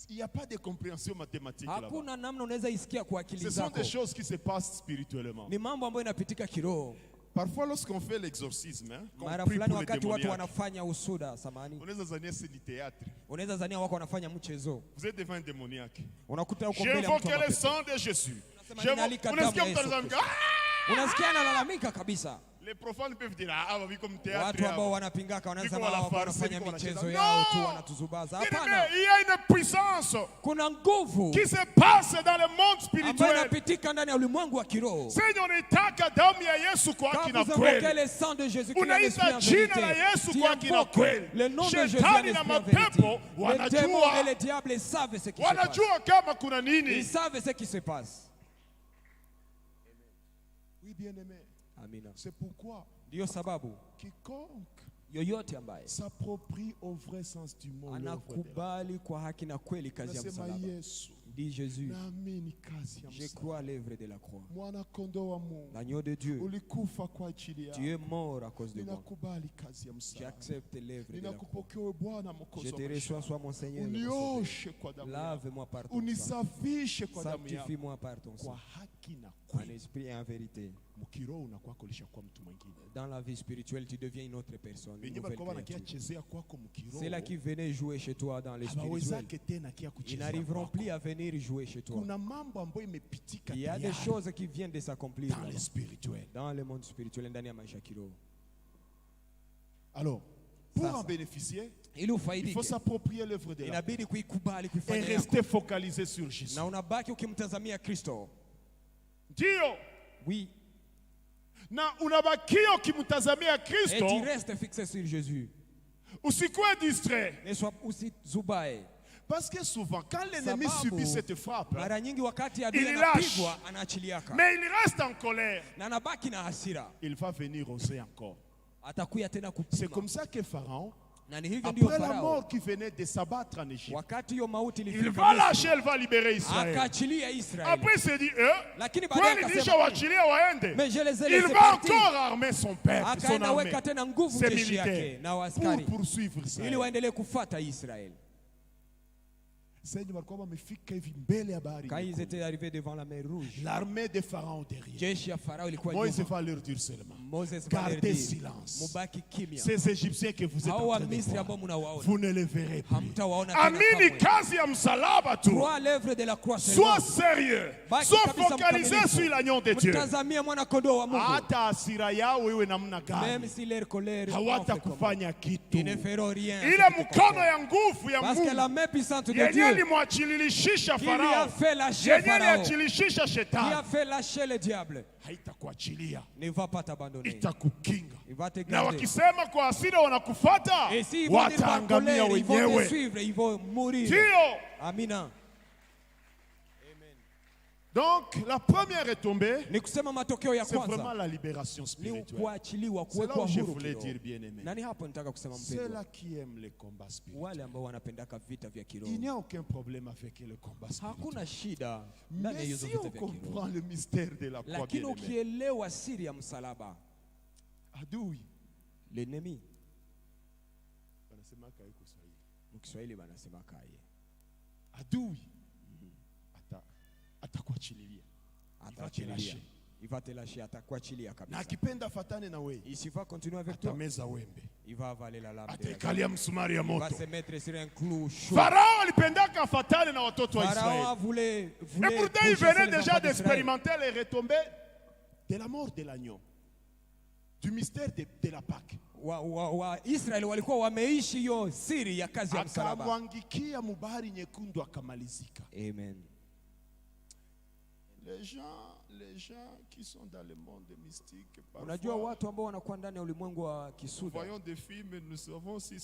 Il n'y a pas de compréhension mathématique là-bas. Hakuna namna unaweza isikia kwa akili Ce sont zako. des choses qui se passent spirituellement. Ni mambo ambayo inapitika kiroho. Parfois, lorsqu'on fait l'exorcisme, qu'on Mara prie fulani pour les wakati watu démoniaques, wanafanya usuda, samani, on est dans un c'est du théâtre. unaweza zania wako wanafanya mchezo, Vous êtes devant un démoniaque. unakuta uko mbele ya mtu J'invoque wa le mapepo. sang de Jésus. Unasema ninaalika damu Unasikia ya mtu Yesu anasema, Kristo. "Ah!" Unasikia analalamika kabisa. Les profanes peuvent dire, ah, oui, comme théâtre. Watu ambao ah. wanapingaka wanasema Viko hao wanafarsi, wanafanya viko michezo wanacheza. yao tu, No! wanatuzubaza. Bien-aimé, Hapana, il y a une puissance kuna nguvu qui se passe dans le monde ambayo spirituel. inapitika ndani ya ulimwengu wa kiroho. Seigneur, unataka damu ya Yesu kwa Quand kina vous invoquez kweli. le sang de Jésus qui est l'esprit Unaita en jina la vérité, Yesu tu kwa kina invoques kweli. le nom de Jésus en Shetani na esprit en vérité. mapepo Les démons et wanajua, les diables savent ce qui se passe. wanajua kama kuna nini. Ils savent ce qui se passe. Oui, bien-aimé. Amina. C'est pourquoi Ndiyo sababu quiconque yoyote ambaye s'approprie au vrai sens du mot, l'œuvre de la- anakubali kwa haki na kweli kazi ya Nasema msalaba, Yesu, dit Jésus, naamini kazi ya je msalaba. crois à l'œuvre de la croix. Mwana kondoo wa Mungu, L'agneau de Dieu, ulikufa kwa ajili tu yangu. es mort à cause de moi. Ninakubali kazi ya msalaba. J'accepte l'œuvre de la croix. Ninakupokea wewe Bwana Je mwokozi wa te maisha reçois, yangu. sois mon Seigneur. et mon Sauveur. Unioshe kwa damu yako. Lave-moi par ton sang. Unisafishe kwa damu yako. Sanctifie-moi par ton Kwa sang. haki na En kweli. esprit et en vérité. Mkiroho unakuwa kulishakuwa mtu mwingine. Dans la vie spirituelle, tu deviens une autre personne. Une Wenyewe nouvelle walikuwa wanakia créature. chezea kwako mkiroho. C'est là qui venaient jouer chez toi dans le spirituel. Hawawezake tena kia Ils kuchezea n'arriveront kwako. plus à venir jouer chez toi. Kuna mambo ambayo imepitika Il y a des tayari choses qui viennent de s'accomplir dans le là-bas. spirituel. Dans le monde spirituel, ndani ya maisha kiroho. Alors, pour Sasa. en bénéficier, Ili il ufaidike, faut s'approprier l'œuvre de la inabidi kuikubali et kuifanya yako. rester focalisé sur Jésus. Na unabaki ukimtazamia Kristo. Ndio, Oui, na unabakia ukimtazamia et tu Kristo, restes fixé sur Jésus. usikuwe distrait. Ne sois usizubae. Parce que souvent, quand l'ennemi Sababu, subit cette frappe, mara nyingi wakati adui Il anapigwa anaachiliaka. mais il reste en colère, Na anabaki na hasira. il va venir oser encore. Atakuya tena C'est kupima. comme ça que Pharaon, Na ni hivyo ndio après la Farao. mort qui venait de s'abattre en Égypte, Wakati hiyo mauti il ilifika va Misri, lâcher, il va libérer Israël. akaachilia Israeli. Après, il s'est dit, Lakini baadaye kweli akasema, nishawachilia waende. mais je les ai Il laissés va partir. encore armer son peuple, son Akaenda armée, weka tena nguvu ses jeshi yake militaires, na pour waaskari poursuivre ili Israël. waendelee kufuata Israeli. Seigneur, walikuwa wamefika hivi mbele ya bahari Quand ils nyekundu. étaient arrivés devant la mer Rouge, L'armée de Pharaon derrière. jeshi ya Farao ilikuwa Moïse nyuma. va leur dire seulement, Moses va leur gardez dire, silence. mubaki kimya. Ces Égyptiens que vous êtes Hao en wa train de Misri ambao voir, mnawaona vous ne les verrez plus. hamtawaona tena Amini kamwe. kazi ya msalaba tu. Crois à l'œuvre de la croix Sois seulement. sérieux. Baki Sois kabisa focalisé mkamilifu. sur l'agneau de Dieu. Mtazamie mwana kondoo wa Mungu. Hata hasira yao iwe namna Même gani, si leur colère hawatakufanya kitu. ils ne feront rien. Ile ce qui te mkono concerne. ya nguvu ya Parce que la Mungu main puissante de yenye Dieu limwachilishisha qui lui a Farao, fait lâcher yenye Pharaon, liachilishisha qui a shetani, fait lâcher le diable, haitakuachilia, ne va pas t'abandonner. itakukinga. Il va te Na garder. wakisema kwa hasira wanakufuata, Et s'ils vont dire par wataangamia colère, ils vont te wenyewe. suivre, ils vont mourir. Ndio. Amina. Donc la première retombée, Ni kusema matokeo ya c'est vraiment kwanza la libération ni spirituelle. kuachiliwa, C'est là kuwekwa où je huru voulais kiroho. dire, bien-aimé. Nani hapo nitaka kusema Ceux-là mpendwa, qui aiment les combats spirituels, wale ambao wanapendaka vita vya kiroho, il n'y a aucun problème avec le combat spirituel. hakuna shida ndani ya Mais hizo si vita on vya kiroho, comprend le mystère de la croix, lakini bien-aimé, ukielewa siri ya msalaba, adui l'ennemi, wanasemaka yuko sahihi. mkiswahili wanasema kaye, Adui atakuachililia, il va te ataachilia, lâcher. Il va te lâcher, atakuachilia Na kabisa. akipenda fatane na wewe, Et s'il va continuer avec toi, atameza wembe, il va avaler la lame. de la guerre. ataikalia msumari ya Il va moto. se mettre sur un clou chaud. Farao alipendaka afatane na watoto wa Pharaon Israeli. voulait Et pourtant, il pourchasser venait les déjà enfants d'Israël. d'expérimenter les retombées de la mort de l'agneau, du mystère de la Pâque. wa Israeli walikuwa wameishi hiyo siri ya kazi ya msalaba. Akamwangikia mubahari nyekundu akamalizika. Amen. Les gens qui sont dans le monde mystique, Unajua parfois, watu ambao wanakuwa ndani ya ulimwengu wa nous kisuda voyons des films, nous savons si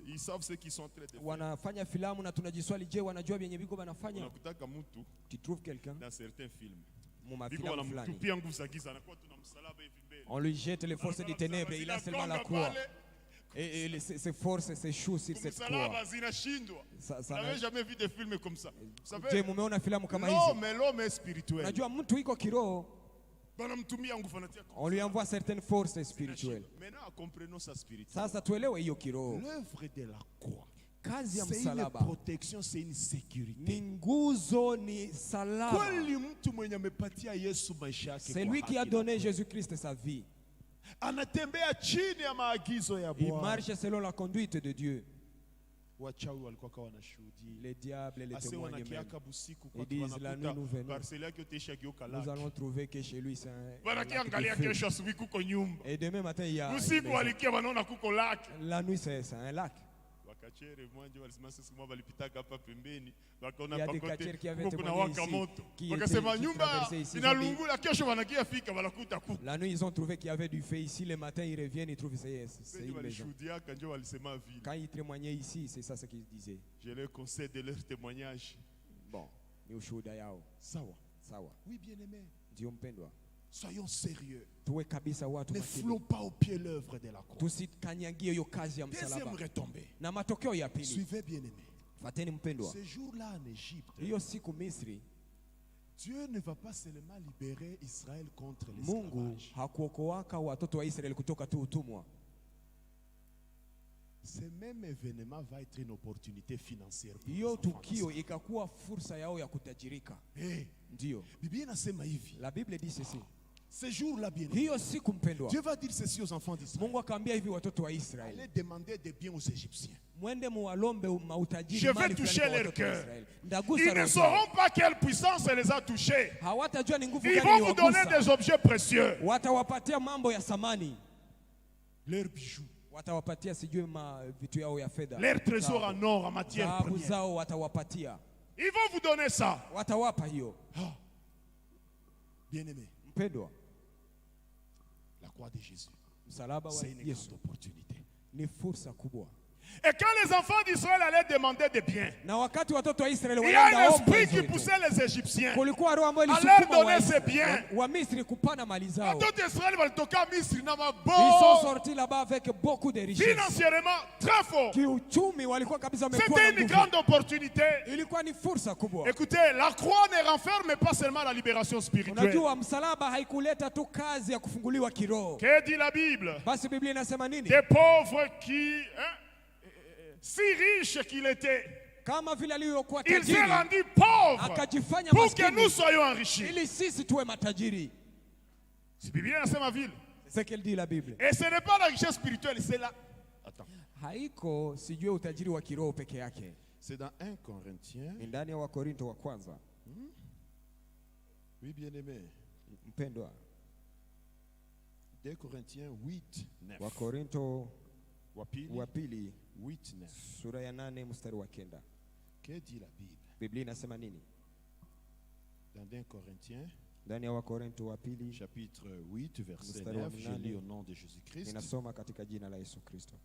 ils savent ce qu'ils sont en train de faire. wanafanya filamu na tunajiswali, je, wanajua vyenye biko wanafanya? Unakutaka mtu Tu trouves quelqu'un dans certains films, mu biko mafilamu fulani, wanamtupia nguvu za giza, anakuwa tuna msalaba hivi mbele. on lui jette les forces des ténèbres, il a seulement la croix. Et ses forces s'échouent sur cette croix. Msalaba zinashindwa. Ça Vous n'avez jamais vu des films comme ça? Vous Je, savez, mumeona filamu kama hizi? l'homme est spirituel. Unajua mtu iko kiroho, Banamtumia nguvu anatia kwa on lui envoie certaines forces spirituelles. Maintenant, comprenons sa spiritualité. Sasa tuelewe hiyo kiroho. L'œuvre de la croix, Kazi ya c'est une msalaba protection, c'est une ni sécurité. nguzo, ni salama. Kweli mtu mwenye amepatia Yesu maisha yake C'est kwa lui qui a haki donné na Jésus-Christ sa vie. anatembea chini ya maagizo ya Il Bwana. marche selon la conduite de Dieu. Wachawi walikuwa kwa wanashuhudia. Les diables, les Ase témoignent même. wanakiaka busiku kwa Ils disent, la nuit nous venons. parcelle yake yote ishageuka Nous laki. allons trouver que chez lui c'est un lac Wanakiangalia de feu. kesho asubuhi kuko nyumba. Et demain matin, il y a une Usiku maison. walikia wanaona kuko laki. La nuit c'est un lac. Wakachere mwanje walisema sisi mwa walipitaka hapa pembeni Il wakaona y a des pakote kacheri qui avaient kuko kuna témoigné waka ici, moto. qui Wakasema étaient- qui nyumba traversaient ici. inalungula kesho wanakia fika wanakuta kuko. La nuit, ils ont trouvé qu'il y avait du feu ici. Le matin, ils reviennent, ils trouvent que c'est une maison. Walishuhudia kanjo walisema vile. Quand ils témoignaient ici, c'est ça ce qu'ils disaient. Je leur conseille de leur témoignage. Bon, ni ushuhuda yao. Sawa. Sawa. Oui, bien-aimé. Ndio mpendwa, Soyons sérieux. tuwe kabisa watu Ne makini. foulons pas au pied l'œuvre de la croix. Tusikanyagie hiyo kazi ya Deuxième msalaba. retombée. Na matokeo ya pili, Suivez, bien-aimé. fateni mpendwa, Ce jour-là en Égypte, hiyo siku Misri, Dieu ne va pas seulement libérer Israël contre Mungu l'esclavage. hakuokoaka watoto wa Israeli kutoka tu utumwa. Ce même événement va être une opportunité financière pour les Hiyo enfants tukio d'Israël. ikakuwa fursa yao ya kutajirika. Hey, Ndio Biblia inasema hivi. la Biblia dit ceci, Ce jour-là, bien hiyo siku mpendwa, Dieu va dire ceci aux enfants d'Israël. Mungu akaambia hivi watoto wa Israeli, Allez demander des biens aux Égyptiens. mwende muwalombe mautajiri Je vais mali toucher fulani kwa leur watoto wa cœur. Israeli. Ndagusa Ils ne roho zao. sauront pas quelle puissance les a touchés. Hawatajua ni nguvu Ils gani vont vous donner iliwagusa. des objets précieux. Watawapatia mambo ya samani, Leurs bijoux, watawapatia sijui vitu yao ya fedha, leurs trésors Dhahabu. en or, en matière Dhahabu première. zao watawapatia, Ils vont vous donner ça. watawapa hiyo. Bien-aimé, Mpendwa, la croix de Jésus, msalaba wa c'est une grande Yesu opportunité. ni fursa kubwa. Et quand les enfants d'Israël allaient demander des biens, Na wakati watoto wa Israeli il y a un wanaenda omba esprit hizo qui vitu, poussait les Égyptiens. kulikuwa roho ambayo À leur ilisukuma donner ses biens. wa Misri kupana mali zao. Watoto wa Israeli walitoka Misri na Ils sont mabo sortis là-bas avec beaucoup de richesses. financièrement très fort. Kiuchumi walikuwa kabisa wamekuwa C'était na une nguvu. grande opportunité. Ilikuwa ni fursa kubwa. Écoutez, la croix ne renferme pas seulement la libération spirituelle. Unajua msalaba haikuleta tu kazi ya kufunguliwa kiroho. Que dit la Bible? Basi Biblia inasema nini? Des pauvres qui, si riches qu'il était, Kama vile alivyokuwa il s'est tajiri rendu pauvre akajifanya pour que nous maskini soyons enrichis. ili sisi tuwe matajiri. C'est Bible dans ma ville. C'est ce qu'elle dit la Bible. Et ce n'est pas la richesse spirituelle, c'est là. Attends. Haiko sijue utajiri wa kiroho peke yake. C'est dans 1 Corinthiens. Ni ndani ya Wakorinto wa kwanza. Oui, bien-aimé. Mpendwa, 2 Corinthiens 8, 9. Wakorinto Wapili, wa pili 8, 9. sura ya 8 mstari wa 9. Que dit la Bible? Biblia inasema nini? Dans 2 Corinthiens, Ndani ya Wakorinto wa pili chapitre 8, verset Mstari wa 9, je minane. lis au nom de Jésus-Christ. ninasoma katika jina la Yesu Kristo.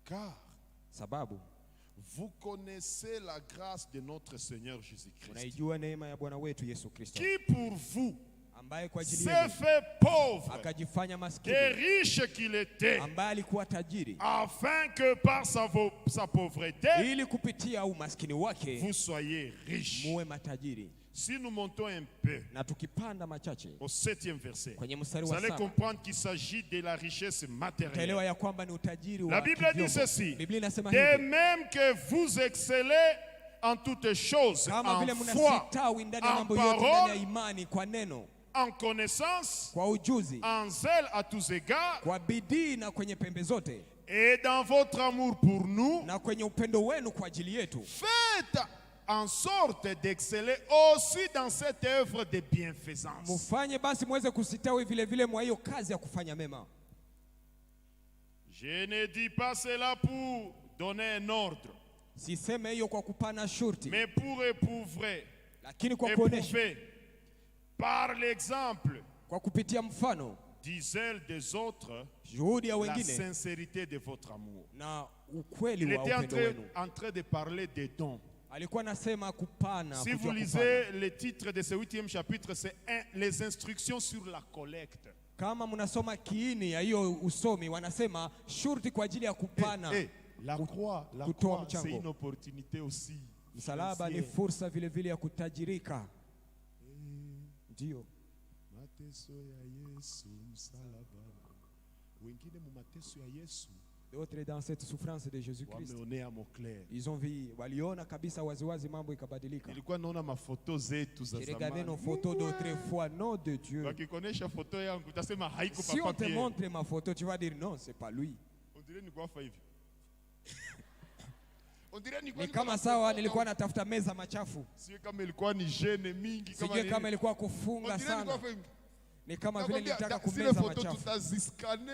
Car Sababu vous connaissez la grâce de notre Seigneur Jésus-Christ, unaijua neema ya Bwana wetu Yesu Kristo, qui pour vous ambaye kwa ajili s'est yenu fait pauvre akajifanya et maskini, riche qu'il était, ambaye alikuwa tajiri, afin que par sa pauvreté, ili kupitia umaskini wake vous soyez riches. muwe matajiri. Si nous montons un peu Na tukipanda machache au 7e verset, kwenye mstari vous wa allez 7, comprendre qu'il s'agit de la richesse matérielle. utaelewa ya kwamba ni utajiri La wa Bible dit kivyombo. ceci: Biblia inasema de hivi, même que vous excellez en toutes choses, kama en vile foi, mnasitawi ndani ya en mambo yote ndani ya parole, imani, kwa neno, en connaissance, kwa ujuzi, en zèle à tous égards, kwa bidii na kwenye pembe zote, et dans votre amour pour nous, na kwenye upendo wenu kwa ajili yetu, faites en sorte d'exceller aussi dans cette œuvre de bienfaisance. mufanye basi muweze kusitawi vile vile mwa hiyo kazi ya kufanya mema. Je ne dis pas cela pour donner un ordre, Siseme hiyo kwa kupana shurti, mais pour éprouver, lakini kwa kuonesha, éprouver par l'exemple kwa kupitia mfano, du zèle des autres, juhudi ya la wengine sincérité de votre amour. na ukweli Il wa était upendo wenu. en train de parler des dons. Alikuwa nasema kupana, Si kujua vous kupana. lisez le titre de ce 8e chapitre, c'est les instructions sur la collecte. Kama mnasoma kiini ya hiyo usomi, wanasema shurti kwa ajili ya kupana. La croix, kutoa c'est mchango. une opportunité aussi. Msalaba ni financière. fursa vile vile ya kutajirika. Ndio. Mateso ya Yesu, msalaba. Wengine mu mateso ya Yesu D'autres dans cette souffrance de Jésus-Christ, wameonea moclair. ils ont vu, waliona kabisa waziwazi mambo ikabadilika. Nilikuwa naona mafoto zetu za J'ai regardé nos zamani. photos d'autrefois, nom de Dieu. Wakikonesha foto yangu utasema haiko Si on papa te Pierre. montre ma photo, tu vas dire non, c'est pas lui. On dirait nilikuwa hapa hivi. On dirait nilikuwa Ni kama sawa nilikuwa natafuta meza machafu. sio kama ilikuwa ni gene mingi kama Sijui kama nini. ilikuwa On kufunga dirait nilikuwa sana. hapa hivi. Ni kama vile Nakwambia, nilitaka zile kumeza foto machafu. tutaziskane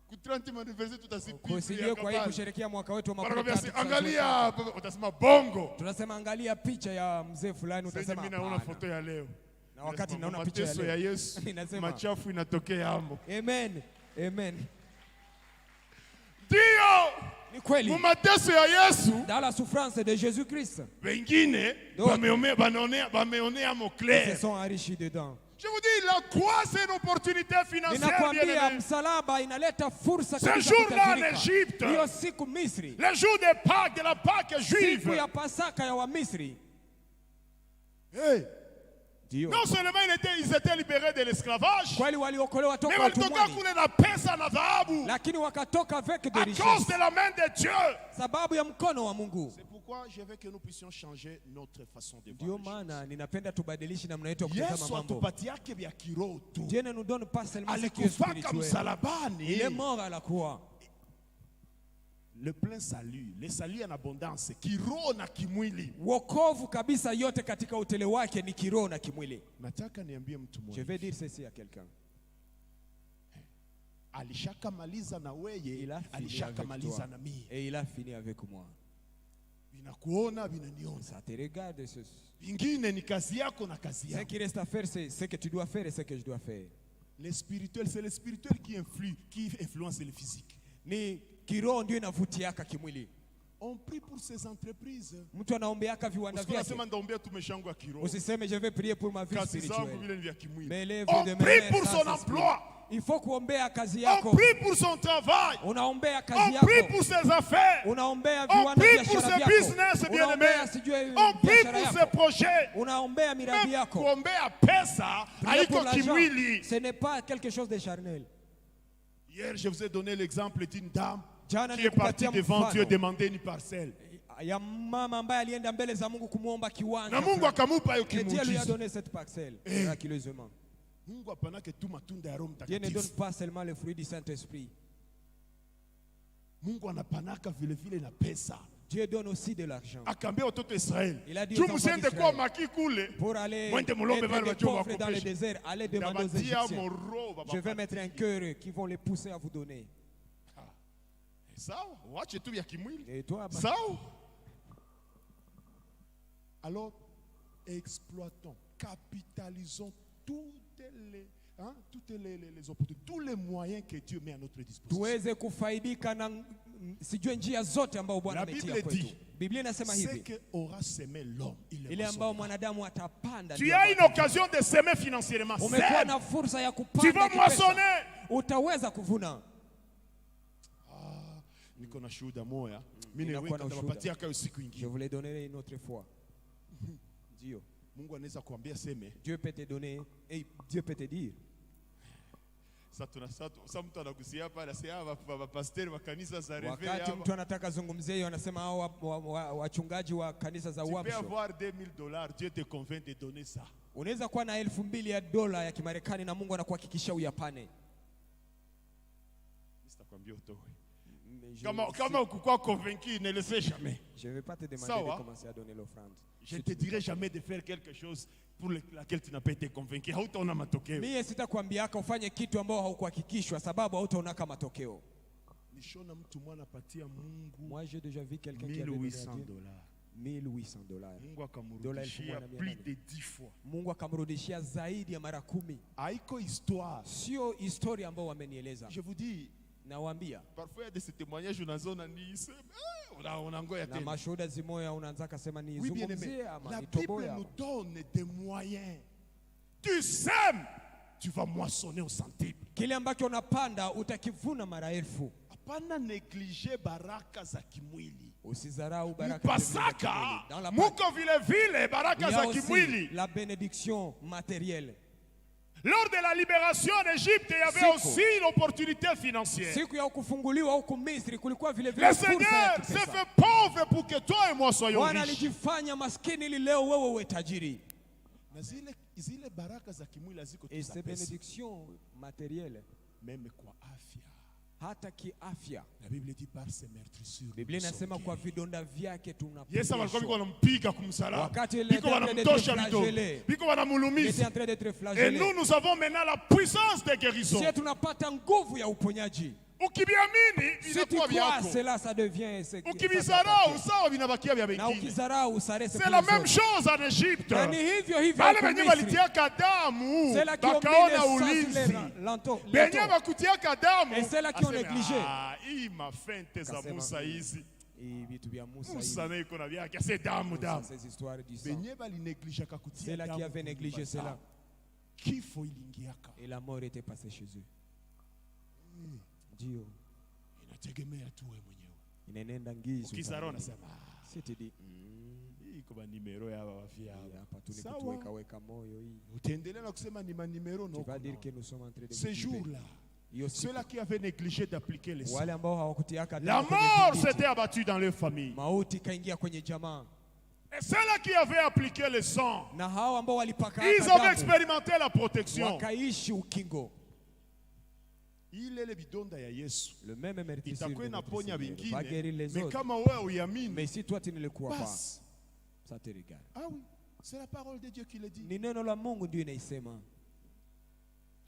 ku 30 anniversaire tutazipika. Kusijue kwa hii kusherekea mwaka wetu wa makumi Wanakwambia tatu si angalia tutasema. hapa, utasema bongo. Tunasema angalia picha ya mzee fulani, Sasa utasema mimi naona hapana. foto ya leo. Na wakati Nasema, naona picha ya mateso ya leo. Yesu, Inasema- machafu inatokea hamo. Amen. Amen. Ndio, Ni kweli. mu mateso ya Yesu, Dans la souffrance de Jésus-Christ, wengine Donc- bameonea ils se moclair. sont enrichis dedans. Je vous dis, la croix, c'est une opportunité financière, Ninakwambia bien-aimés. msalaba inaleta fursa Ce kabisa jour-là en kutajirika. Égypte, Hiyo siku Misri, le jour de Pâques, de la Pâques juive. siku ya Pasaka ya Wamisri, Hey. ndio Non seulement ils étaient libérés de l'esclavage, kweli waliokolewa mais toka walitoka utumwani, kule na pesa na dhahabu lakini wakatoka avec de à cause richesse, de la main de Dieu. sababu ya mkono wa Mungu. C'est pourquoi je veux que nous puissions changer notre façon de Ndio voir les maana choses. ninapenda tubadilishe namna yetu ya kutazama Yesu mambo. atupatiake vya kiroho tu. Dieu ne nous donne pas seulement ce qui est Alikufaka spirituel. msalabani. Il est mort à la croix. Le plein salut, le salut en abondance, kiroho na kimwili. Wokovu kabisa yote katika utele wake ni kiroho na kimwili. Nataka niambie mtu Je mmoja. vais dire ceci à quelqu'un. Alishakamaliza na Il weye, a fini avec alishakamaliza toi. na mie. Et il a fini avec moi. Vinakuona, vinaniona. Ça te regarde. Ce Vingine ni kazi yako na kazi qui yako. reste à faire, c'est ce que tu dois faire et ce que je dois faire. Le spirituel, c'est le spirituel qui influence le physique. Ni kiroho ndio inavutiaka kimwili. On prie pour ces entreprises. Mtu anaombeaka viwanda vyake. Usikusema ndaombea tumeshangu ya kiroho. Usiseme je vais prier pour ma vie Kazi zangu spirituelle. vile ni vya kimwili. Mais l'œuvre On de mes prie mains, pour ça, son c'est emploi. Il faut kuombea kazi On yako. prie pour son travail. Unaombea kazi On yako. prie pour ses affaires. Unaombea On viwanda prie biashara pour ses vyako. business, bien-aimés. Unaombea sijue On prie biashara pour ses yako. projets. Unaombea miradi Même yako. kuombea pesa Prier haiko pour l'argent, kimwili. ce n'est pas quelque chose de charnel. Hier, je vous ai donné l'exemple d'une dame Jana qui est partie nilikupatia devant mfano Dieu demander une parcelle. ya mama ambaye alienda mbele za Mungu kumwomba kiwanja. Na Mungu akamupa hiyo Et Dieu lui a kimuujiza. donné cette parcelle miraculeusement. Mungu apanake tu matunda ya Roho Dieu ne donne Mtakatifu. pas seulement le fruit du Saint-Esprit. Mungu anapanaka vile vile na pesa. Dieu donne aussi de l'argent. Akaambia watoto Israeli, Il a dit juu aux enfants msiende d'Israël, kuwa maki kule, Pour aller mwende mulombe être wale des wajua pauvres dans le wakopesha. désert, allez demander aux Ndabatia Égyptiens. moro baba. Je vais mettre un cœur qui vont les pousser à vous donner. Sawa, wache tu ya kimwili. Et toi, bah, Sawa. Alors, exploitons, capitalisons toutes les opportunités, tous les moyens que Dieu met à notre disposition. tuweze kufaidika na sijue njia zote ambao Bwana La ametia Bible kwetu. dit, Biblia inasema Ce hivi, que aura semé l'homme, il le ile ambao recevra. mwanadamu atapanda. Tu ndio as une atavuna. occasion de semer financièrement. Umekuwa Sème. na fursa ya Tu kupanda vas kipesa. moissonner. Utaweza kuvuna. Niko na shuhuda moya. Mimi Ninakuwa na nitawapatia kayo siku Je ingine. vous les donnerai une autre fois. Dieu. Mungu anaweza kuambia seme, Dieu peut te donner et Dieu peut te dire. Sasa mtu anagusia hapa anasema mapasteri wa kanisa za Reveil Wakati hapa. mtu anataka zungumzia hiyo, anasema hao wachungaji wa kanisa za Tu peux uamsho. avoir $2000, Dieu te convainc de donner ça. Unaweza kuwa na $2,000 ya Kimarekani na Mungu anakuhakikishia uyapane. Sitakwambia utoe. Kama ukikuwa convaincu, ne le fais jamais. Je ne vais pas te demander Sawa. de commencer à donner l'offrande. Je ne te dirai jamais de faire quelque chose pour laquelle tu n'as pas été convaincu. Hautaona matokeo. Mie sitakwambiaka ufanye kitu ambao haukuhakikishwa, sababu hautaonaka matokeo. Nishona mtu mwana patia Mungu Moi j'ai déjà vu quelqu'un qui avait donné à $1,800. Dieu $1,800. Mungu akamrudishia plus de 10 fois. Mungu akamrudishia zaidi ya mara 10. Haiko histoire. Sio historia ambao wamenieleza. Je vous dis, Nawaambia, parfois il y a des témoignages unazona ni unangoya na tena. mashuhuda zimoya unaanza kusema ni Oui, bien aimé. zungumzie ama La nitoboe Bible ama. nous donne des moyens. Tu sèmes, tu vas moissonner au centuple. Kile ambacho unapanda utakivuna mara elfu. Hapana négliger baraka za kimwili. Usizarau baraka Pasaka, dans la muko vile vile baraka il y a za aussi kimwili. la bénédiction matérielle. Lors de la libération en Égypte, il y avait Siku. aussi une opportunité financière. Siku ya kufunguliwa huko Misri kulikuwa vile vile Le fursa ya Seigneur s'est kipesa. fait pauvre pour que toi et moi soyons Bwana riches. alijifanya maskini ili leo wewe uwe tajiri. Na zile baraka za kimwili ziko tu Et za ces pesa. bénédictions matérielles, Meme kwa afya. hata kiafya, La Bible dit par ses meurtrissures. Biblia nous inasema sommes kwa guéris. vidonda vyake Yesu alikuwa tunaponyeshwa. wanampiga kumsalaba. Wakati ile Biko était en train wanamtosha d'être vidonda. flagellé. Biko Il était wanamulumiza. en train d'être Et flagellé. nous avons maintenant la puissance de guérison. Si tunapata nguvu ya uponyaji. Ukibiamini Si tu inakuwa crois, vyako. cela ça devient ce qui Ukibizarau sawa vinabakia vya na wengine. ukizarau sarese C'est la même chose en Égypte. Na ni hivyo hivyo Wale huko wenye Misri. walitiaka damu C'est là qui ont mis bakaona les sang ulinzi. sur les lanto- Benye lanto. bakutiaka damu Et c'est là qui ont aseme, négligé. ah, hii mafente za Kasema, Musa hizi. Hii vitu vya Musa Musa hivi. naye iko na vyake ase damu damu. Ces histoires du sang. Benye balineglijaka kutia C'est là qui damu avait négligé kulipa cela. damu. Kifo iliingiaka. Et la mort était passée chez eux. Ndio. Inategemea tu wewe mwenyewe. Inenenda ngizo. Ukizarau nasema Si tu dis, hii kwa nimero ya wafia hii hapa. hapa tu ni Sawa. kutuweka weka moyo hii. Utaendelea na kusema ni manimero Tu no. vas dire que nous sommes en train de Ces multiplier. jours-là, Hiyo siku, ceux-là qui avaient négligé d'appliquer les wale sang, ambao hawakutiaka la damu kwenye mort vijiji, s'était abattue dans leur famille. mauti kaingia kwenye jamaa. Et ceux-là qui avaient appliqué le sang, Na hao ambao walipaka ils avaient damu expérimenté la protection. wakaishi ukingo. Ile ile bidonda ya Yesu Le même meurtrissure itakuwa de notre inaponya Seigneur va guérir wengine, les mais autres. kama wewe uyamini, Mais si toi tu ne le crois pas, basi. ça te regarde. Ah oui, c'est la parole de Dieu qui le dit. Ni neno la Mungu ndio inaisema.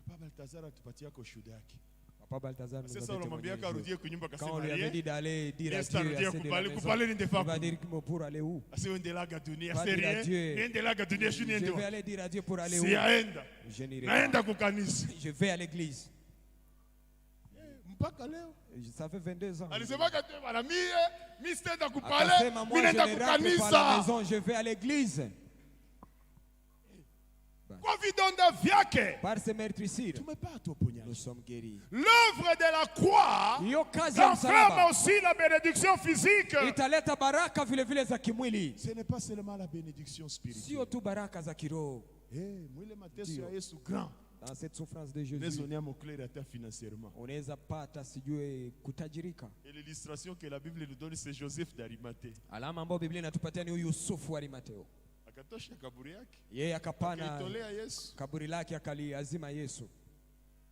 Papa Baltazar atupatia kwa shuhuda yake. Papa Balthazar nous Sasa avait unamwambia témoigné. arudie kunyumba Quand on akasema lui avait yeye dit d'aller dire à Yes, Dieu, tarudia assez de la kupale- maison, kupale ni il ndefa va ku- dire pour aller où? asiendelaga dunia Va dire à Dieu. serie niendelaga dunia Je vais shuniende aller dire à Dieu pour aller où? siaenda Je n'irai pas. naenda kukanisa Je vais à l'église. mpaka leo Ça fait 22 ans. alisemaka tu bana mie sitaenda kupale Akasema, mimi moi je naenda ne rentre pas à la kukanisa maison, je vais à l'église. kwa vidonda vyake Par ces meurtrissures, tumepata nous uponyaji. sommes guéris. L'œuvre de la croix Hiyo kazi ya renferme msalaba aussi la bénédiction physique. italeta baraka vile vile za kimwili, Ce n'est pas seulement la bénédiction sio spirituelle. tu baraka za kiroho. Mwile mateso Ndio. ya Yesu grand. Dans cette souffrance de Jésus, Nezonia moclair hata financièrement. unaweza pata sijue kutajirika. Et l'illustration que la Bible nous donne c'est Joseph d'Arimathée. Alama ambayo Biblia inatupatia ni huyu Yusufu wa Arimateo. Akatosha kaburi yake. Yeye akapana Akaitolea Yesu. kaburi lake akaliazima Yesu.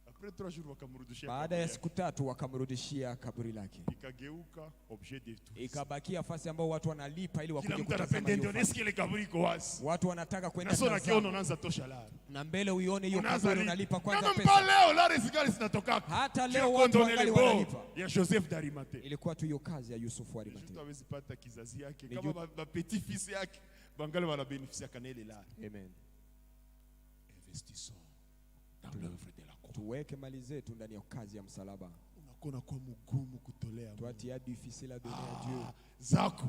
Après 3 jours wakamrudishia. Baada kaburi ya yake. siku tatu wakamrudishia kaburi lake, Ikageuka objet de tout. ikabakia fasi ambao watu wanalipa ili Kila wakuje mtu kutazama anapenda hiyo ndio fasi. nisikie ile kaburi iko wazi. Watu wanataka kwenda Nasona tazama. kiona unaanza tosha la. Na mbele uione hiyo Unaanza kaburi, li- unalipa kwanza Kama pesa. mpa leo la rizikali zinatoka. Hata Sio leo watu kondone wangali le beau wanalipa. ya Joseph d'Arimathée. Ilikuwa tu hiyo kazi ya Yusufu wa Mtu Arimateo. hawezi pata kizazi yake Ni kama juu- ba petit fils yake bangali wana bénéficier kana ile la. Amen. Investissons dans l'œuvre de la croix. Tuweke mali zetu ndani ya kazi ya msalaba. Unakuwa kwa mgumu kutolea. Toi tu as difficile à donner à Dieu. Zako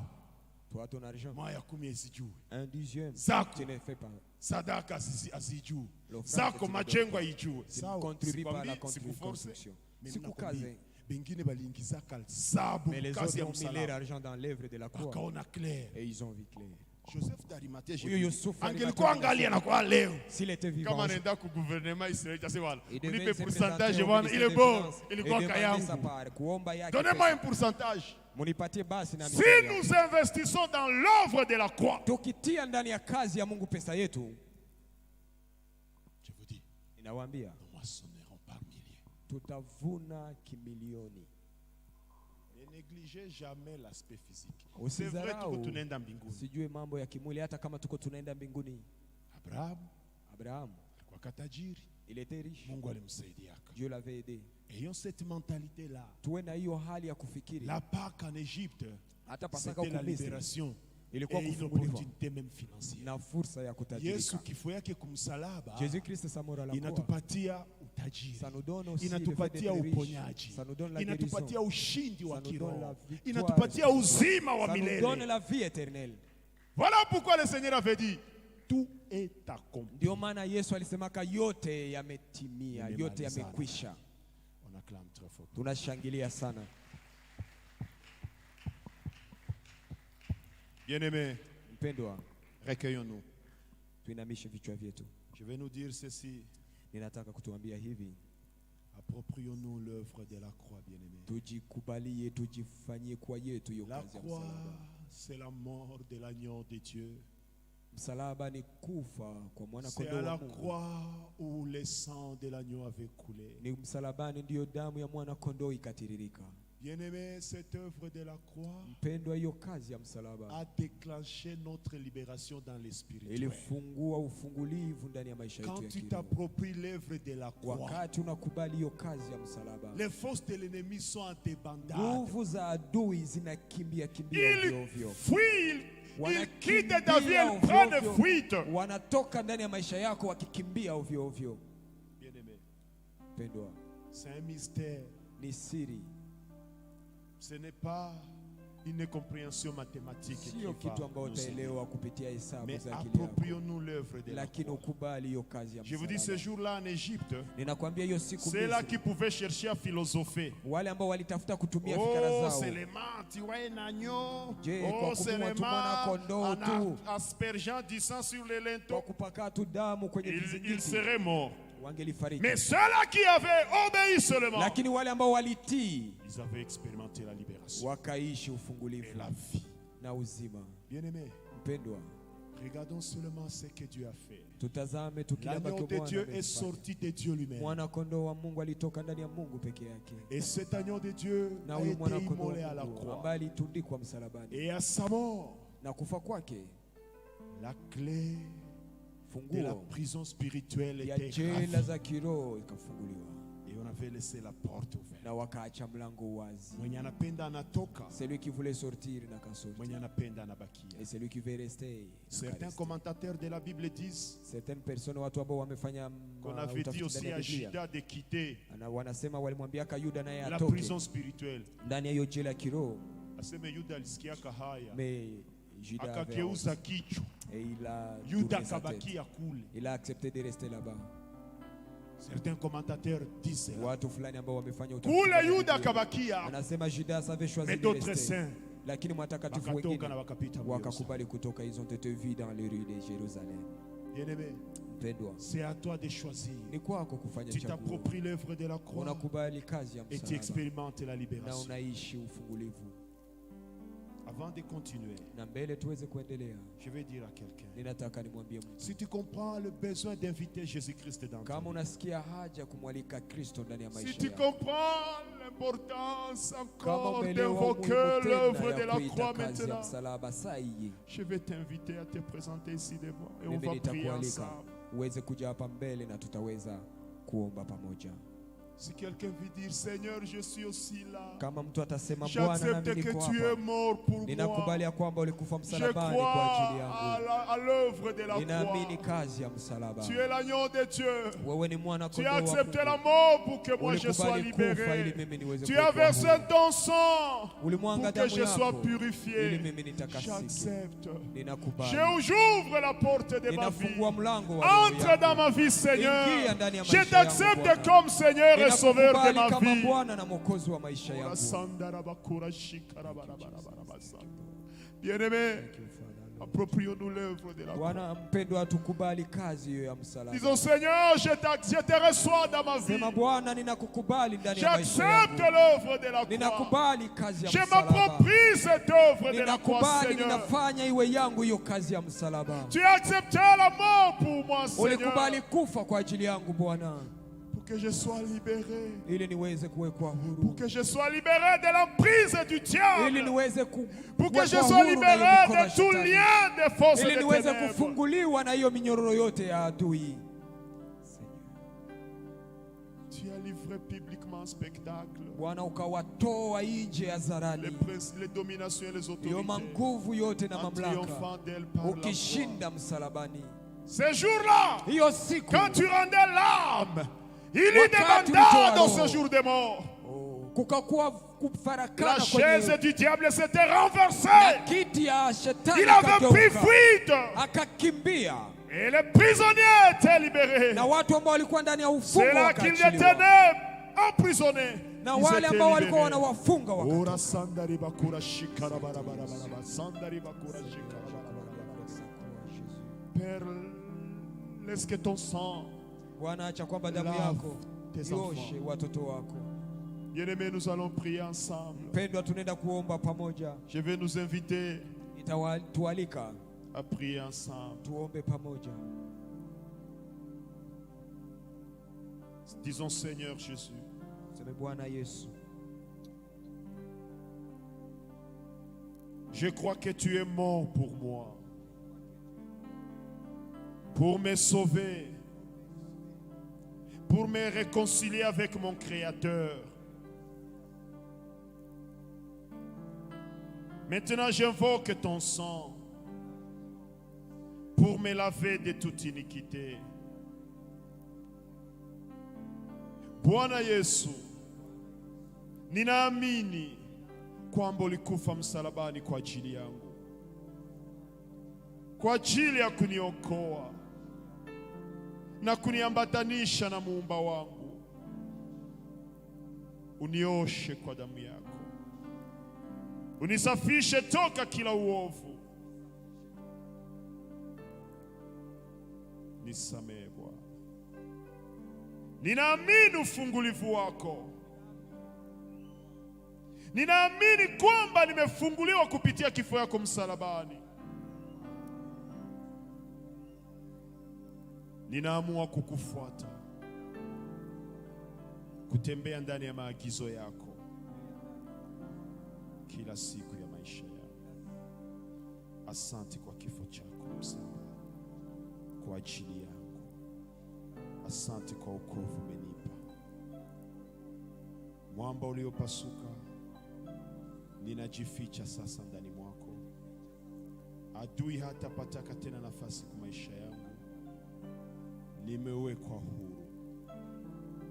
Toi ton argent, moya 10 isijue. 1/10, Zako. tu ne fais pas. Sadaka asijue. L'offrande Zako que tu majengo dois aijue. Tu ne contribues pas à la Sikwambii, sikuforce. construction. Mais Sikukaze. nakwambia, bengine baliingizaka sabu Mais les kazi autres ya ont mis leur msalaba. argent dans l'œuvre de la croix Wakaona clair. et ils ont vu clair. Joseph d'Arimathée, Huyu Yusufu angelikuwa angali anakuwa leo s'il était vivant, kama anaenda ku gouvernement Israeli, tasema wala il devait unipe se pourcentage présenter au bwana, ministère ile des bon Finances et ilikuwa demander kayangu. sa part, kuomba yake Donnez-moi pesa. un pourcentage. Munipatie basi na Si mimi. nous investissons dans l'œuvre de la croix, Tukitia ndani ya kazi ya Mungu pesa yetu, je vous dis, ninawaambia nous moissonnerons par milliers. tutavuna kimilioni. Ne négligez jamais l'aspect physique. C'est vrai, Usizarau, tuko tunaenda mbinguni. sijue mambo ya kimwili, hata kama tuko tunaenda mbinguni. Abraham, alikuwa katajiri, il était riche, Mungu alimsaidia. Dieu l'avait aidé. Ayons cette mentalité-là. Tuwe na hiyo hali ya kufikiri. La Pâque en Égypte, Hata Pasaka c'était la huko Misri libération ilikuwa et une kufunguliwa opportunité même financière. na fursa ya Yesu kutajirika. kifo yake kumsalaba Jésus Christ samora la croix, inatupatia utajiri, ça nous donne aussi le fait inatupatia d'être riche, uponyaji, ça nous donne la inatupatia guérison, ushindi wa ça nous donne la kiroho, victoire, inatupatia uzima wa ça nous donne milele. la vie éternelle. Voilà pourquoi le Seigneur avait dit tout est accompli. Ndio maana Yesu alisemaka yote yametimia, yote yamekwisha. On acclame très fort. Tunashangilia sana. Bien-aimés, Mpendwa, recueillons-nous. tuinamishe vichwa vyetu. Je vais nous dire ceci. Ninataka kutuambia hivi, Approprions-nous l'œuvre de la croix, bien-aimés. tujikubalie, tujifanyie kwa yetu hiyo La kazi ya croix, msalaba. c'est la mort de l'agneau de Dieu. Msalaba ni kufa kwa mwana C'est kondoo à la wa Mungu. croix où le sang de l'agneau avait coulé. Ni msalabani ndiyo damu ya mwana kondoo ikatiririka. Bien-aimés, cette œuvre de la croix Mpendwa, hiyo kazi ya msalaba a déclenché notre libération dans l'esprit. ilifungua ufungulivu ndani ya maisha yetu Quand ya tu kiroho. t'appropries l'œuvre de la croix, Wakati unakubali hiyo kazi ya msalaba, les forces de l'ennemi sont en débandade. nguvu za adui zinakimbia kimbia ovyo Ils ovyo. fuient, ils quittent ta vie, Wanakimbia ils ovyo prennent ovyo. fuite. Wanatoka ndani ya maisha yako wakikimbia ovyo ovyo. Bien-aimés, Mpendwa, c'est un mystère. ni siri, Ce n'est pas une compréhension mathématique qui sio kitu va ambayo nous aider. utaelewa kupitia hesabu Mais za akili yako, approprions-nous l'œuvre de la lakini croix. ukubali hiyo kazi ya Je vous dis, ce msalaba. jour-là en Égypte, Ninakwambia hiyo siku c'est là Misri, qui pouvaient chercher à philosopher. wale ambao walitafuta kutumia fikra Oh, zao, c'est les mains, tu vois un agneau. Je, Oh, kwa c'est kupimwa les tu mwana kondoo mains en tu. aspergeant du sang sur les kwa linteaux. kupaka tu damu kwenye Il vizingiti serait mort. wangelifariki. Mais ceux-là qui avaient obéi seulement, Lakini wale ambao walitii ils avaient expérimenté la libération wakaishi et ufungulivu la vie. na uzima. Bien-aimés, Mpendwa, regardons seulement ce que Dieu a fait. tutazame tu kile L'agneau ambacho de Bwana Dieu est amefanya. sorti de Dieu lui-même. Mwana kondoo wa Mungu alitoka ndani ya Mungu peke yake, Et cet agneau de Dieu na a huyu été mwana kondoo immolé à wa la Mungu croix. ambaye alitundikwa msalabani, Et à sa mort, na kufa kwake la clé de la funguo prison spirituelle ya était jela ravie. za kiroho ikafunguliwa, Et on avait laissé la porte ouverte. na wakaacha mlango wazi. Mwenye anapenda anatoka, Celui qui voulait sortir n'a qu'à sortir, mwenye anapenda anabakia. et celui qui veut rester n'a qu'à Certains rester. commentateurs de la Bible disent Certaines personnes, watu ambao wamefanya qu'on avait dit utafiti aussi ndani ya à Biblia, Judas de quitter wanasema walimwambiaka Yuda naye la atoke prison spirituelle. ndani ya hiyo jela ya kiroho, Aseme Yuda alisikiaka haya, mais Judas avait akageuza honte, kichwa, et il a Yuda tourné sa tête. akabakia kule. Il a accepté de rester là-bas. Certains commentateurs disent cela. Watu fulani ambao wamefanya utafiti Kule ndani ya Yuda Biblia, akabakia, anasema Judas avait choisi mais de d'autres rester, saints lakini mwatakatifu wakatoka wengine na wakapita mbio. wakakubali kutoka. Ils ont été vus dans les rues de Jérusalem. Bien-aimé, Mpendwa, c'est à toi de choisir. ni kwako kufanya Tu chaguo. t'appropries l'œuvre de la croix Unakubali kazi ya et tu msalaba expérimentes la na libération. unaishi ufungulivu. Avant de continuer, Na mbele tuweze kuendelea, je vais dire à quelqu'un, ninataka nimwambie mtu, si tu comprends le besoin d'inviter Jésus-Christ dans ta kama vie, unasikia haja kumwalika Kristo ndani ya si maisha tu yako, comprends l'importance kama encore umeelewa d'invoquer umuhimu l'œuvre tena de ya la kuita croix kazi ya maintenant, msalaba saa hii, je vais t'inviter à te présenter ici devant et on mimi va prier nitakualika ensemble. uweze kuja hapa mbele na tutaweza kuomba pamoja. Si quelqu'un veut dire, Seigneur, je suis aussi là, Kama mtu atasema Bwana, j'accepte nami que niko tu es hapa, mort pour moi, ninakubali ya kwamba ulikufa je msalabani crois kwa ajili yangu, à l'œuvre de la ninaamini croix. kazi ya msalaba. Tu es l'agneau de Dieu. Wewe ni mwana Tu kondoo as wa accepté la Mungu, mort pour que moi je sois ulikubali kufa ili libéré. mimi niweze Tu as kuwa versé huru. ton sang pour Ulimwanga que damu je sois yako ili purifié. mimi nitakasike. J'accepte. Ninakubali, J'ouvre la porte de ma vie. ninafungua mlango wa roho Entre dans yangu. ma vie, Seigneur. Ingia ndani ya Je maisha yangu, t'accepte Bwana. comme Seigneur et Sauveur de Ninakubali ma kama vie. Bwana na Mwokozi wa maisha yangu. Bien-aimé, Thank you, Father, Approprions-nous l'œuvre de la croix. Bwana mpendwa, tukubali kazi hiyo ya msalaba. Disons, Seigneur, je te reçois dans ma vie. Sema, Bwana, ninakukubali ndani ya maisha J'accepte yangu. l'œuvre de la croix. Ninakubali kazi ya Je msalaba. m'approprie cette œuvre de la croix, Ninakubali, Seigneur. ninafanya iwe yangu hiyo kazi ya msalaba. Tu as accepté la mort pour moi, Seigneur. Ulikubali kufa kwa ajili yangu Bwana, Pour que je sois libéré. ili niweze kuwekwa Pour huru, que je sois libéré de l'emprise du ili diable. niweze Pour que je kuwekwa sois huru na hiyo libéré mikono ya de tout shetani, lien des forces ili de niweze ténèbres. kufunguliwa na hiyo minyororo yote ya adui. Tu as livré publiquement un spectacle. Bwana, ukawatoa nje hadharani Les dominations et les hiyo autorités. manguvu yote na En mamlaka, triomphant d'elles par la croix. ukishinda msalabani. Ces jours-là, Hiyo siku quand tu rendais l'âme, il y des Wakati bandades ulitoa dans roho. ce jour de mort. kukakuwa La kufarakana chaise kwenye du diable s'était renversée. kiti ya shetani, Il avait pris ikageuka, fuite. akakimbia, Et les prisonniers étaient libérés. na watu ambao walikuwa ndani ya C'est ufungo là qu'ils wakaachiliwa, détenaient emprisonnés. na Ils wale étaient ambao walikuwa libérés. wanawafunga wakatoka. Ora sandari bakura shikara bara bara bara bara. Sandari bakura shikara bara bara bara. Père, laisse que ton sang, Bwana, acha kwamba damu Love yako tes ioshe enfants. watoto wako. bien-aimés, nous allons prier ensemble. Mpendwa, tunaenda kuomba pamoja. Je vais nous inviter Nitawatualika à prier ensemble. tuombe pamoja. Disons, Seigneur Jésus, Sema, Bwana Yesu, je crois que tu es mort pour moi, pour me sauver, pour me réconcilier avec mon Créateur. Maintenant, j'invoque ton sang pour me laver de toute iniquité. Bwana Yesu, ninaamini kwamba ulikufa msalabani kwa ajili yangu, kwa ajili ya kuniokoa na kuniambatanisha na muumba wangu. Unioshe kwa damu yako, unisafishe toka kila uovu. Nisamehe Bwana. Ninaamini ufungulivu wako. Ninaamini kwamba nimefunguliwa kupitia kifo yako msalabani. Ninaamua kukufuata, kutembea ndani ya maagizo yako kila siku ya maisha yangu. Asante kwa kifo chako msalabani kwa ajili yangu. Asante kwa wokovu umenipa. Mwamba uliopasuka, ninajificha sasa ndani mwako. Adui hatapataka tena nafasi kwa maisha yangu. Nimewekwa huru.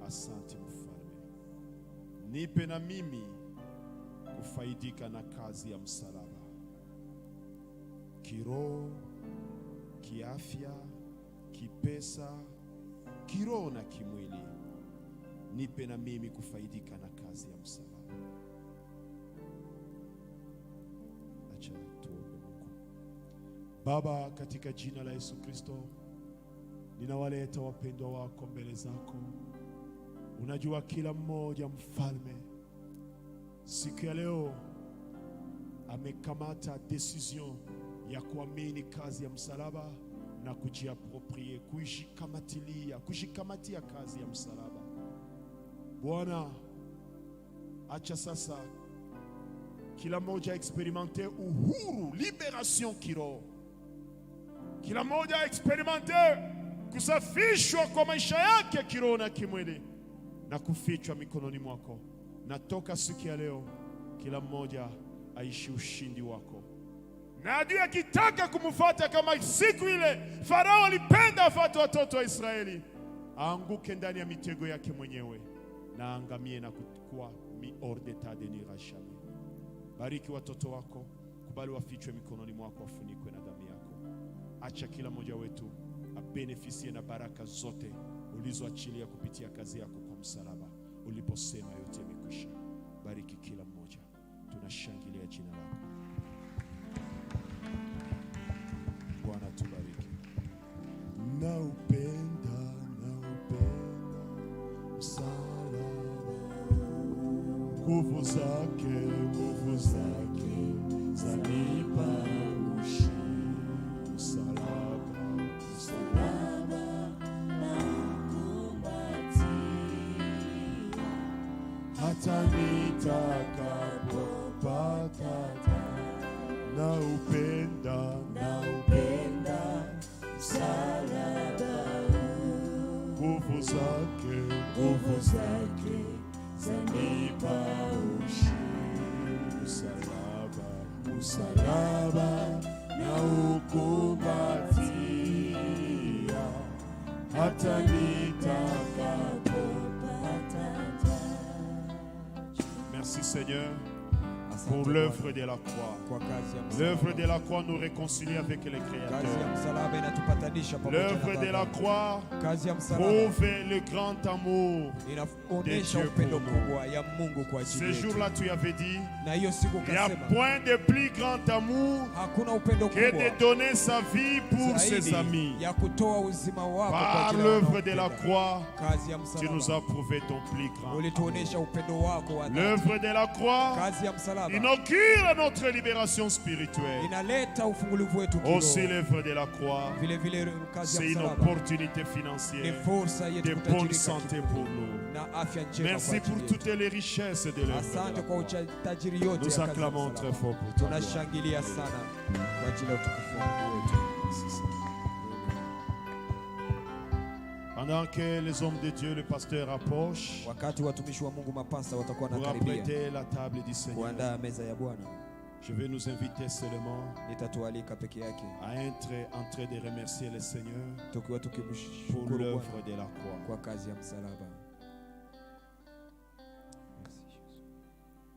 Asante Mfalme, nipe na mimi kufaidika na kazi ya msalaba, kiroho, kiafya, kipesa, kiroho na kimwili. Nipe na mimi kufaidika na kazi ya msalaba. Acha tuombe Mungu. Baba, katika jina la Yesu Kristo, ninawaleta wapendwa wako mbele zako. Unajua kila mmoja Mfalme, siku ya leo amekamata decision ya kuamini kazi ya msalaba na kujiaproprie, kujikamatia kazi ya msalaba. Bwana, acha sasa kila mmoja experimente uhuru, liberation kiroho. Kila mmoja experimente kusafishwa kwa maisha yake kiroho na kimwili na kufichwa mikononi mwako. Natoka siku ya leo kila mmoja aishi ushindi wako. Na adui akitaka kumfuata kama siku ile Farao alipenda afuate watoto wa Israeli, aanguke ndani ya mitego yake mwenyewe na angamie na kuwa hors d'état de nuire jamais. Bariki watoto wako, kubali wafichwe mikononi mwako, wafunikwe na damu yako. Acha kila mmoja wetu abenefisie na baraka zote ulizoachilia kupitia kazi yako kwa msalaba. Uliposema yote yamekwisha. Bariki kila mmoja, tunashangilia jina lako. zake, nguvu zake zanipa ushindi. Msalaba, msalaba na ukumbatia, hata nitakapopata na upenda msalaba, nguvu zake zanipa ushindi. Msalaba na ukumbatia, hata nitakapopata. Merci Seigneur pour l'œuvre de la croix. L'œuvre de la croix nous réconcilie avec les créateurs. L'œuvre de la croix prouve le grand amour de Dieu pour nous. Ce jour-là, tu avais dit, il n'y a point de plus grand amour que de donner sa vie pour ses amis. Par l'œuvre de la croix, tu nous as prouvé ton plus grand amour. L'œuvre de la croix inaugure notre libération spirituelle. Aussi l'œuvre de la croix, c'est une opportunité financière de bonne santé pour nous. Merci pour toutes les richesses de l'œuvre de la croix. Nous acclamons très fort pour toi. Pendant que les hommes de Dieu, le pasteur approche pour apprêter la table du Seigneur, je vais nous inviter seulement à être en train de remercier le Seigneur pour l'œuvre de la croix.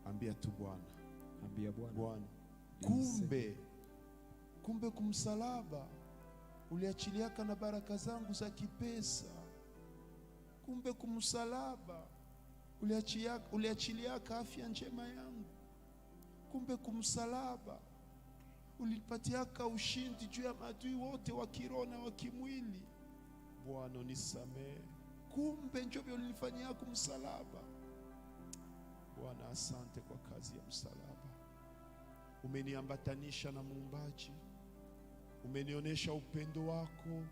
Ambia tu Bwana, Bwana, kumbe kumsalaba uliachiliaka na baraka zangu za kipesa. Kumbe kumsalaba uliachiliaka afya njema yangu. Kumbe kumsalaba ulipatiaka ushindi juu ya maadui wote wa kiroho na wa kimwili. Bwana unisamehe. Kumbe njoo ulinifanyia kumsalaba. Bwana asante kwa kazi ya msalaba. Umeniambatanisha na Muumbaji. Umenionyesha upendo wako.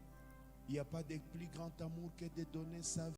Il n'y a pas de plus grand amour que de donner sa vie.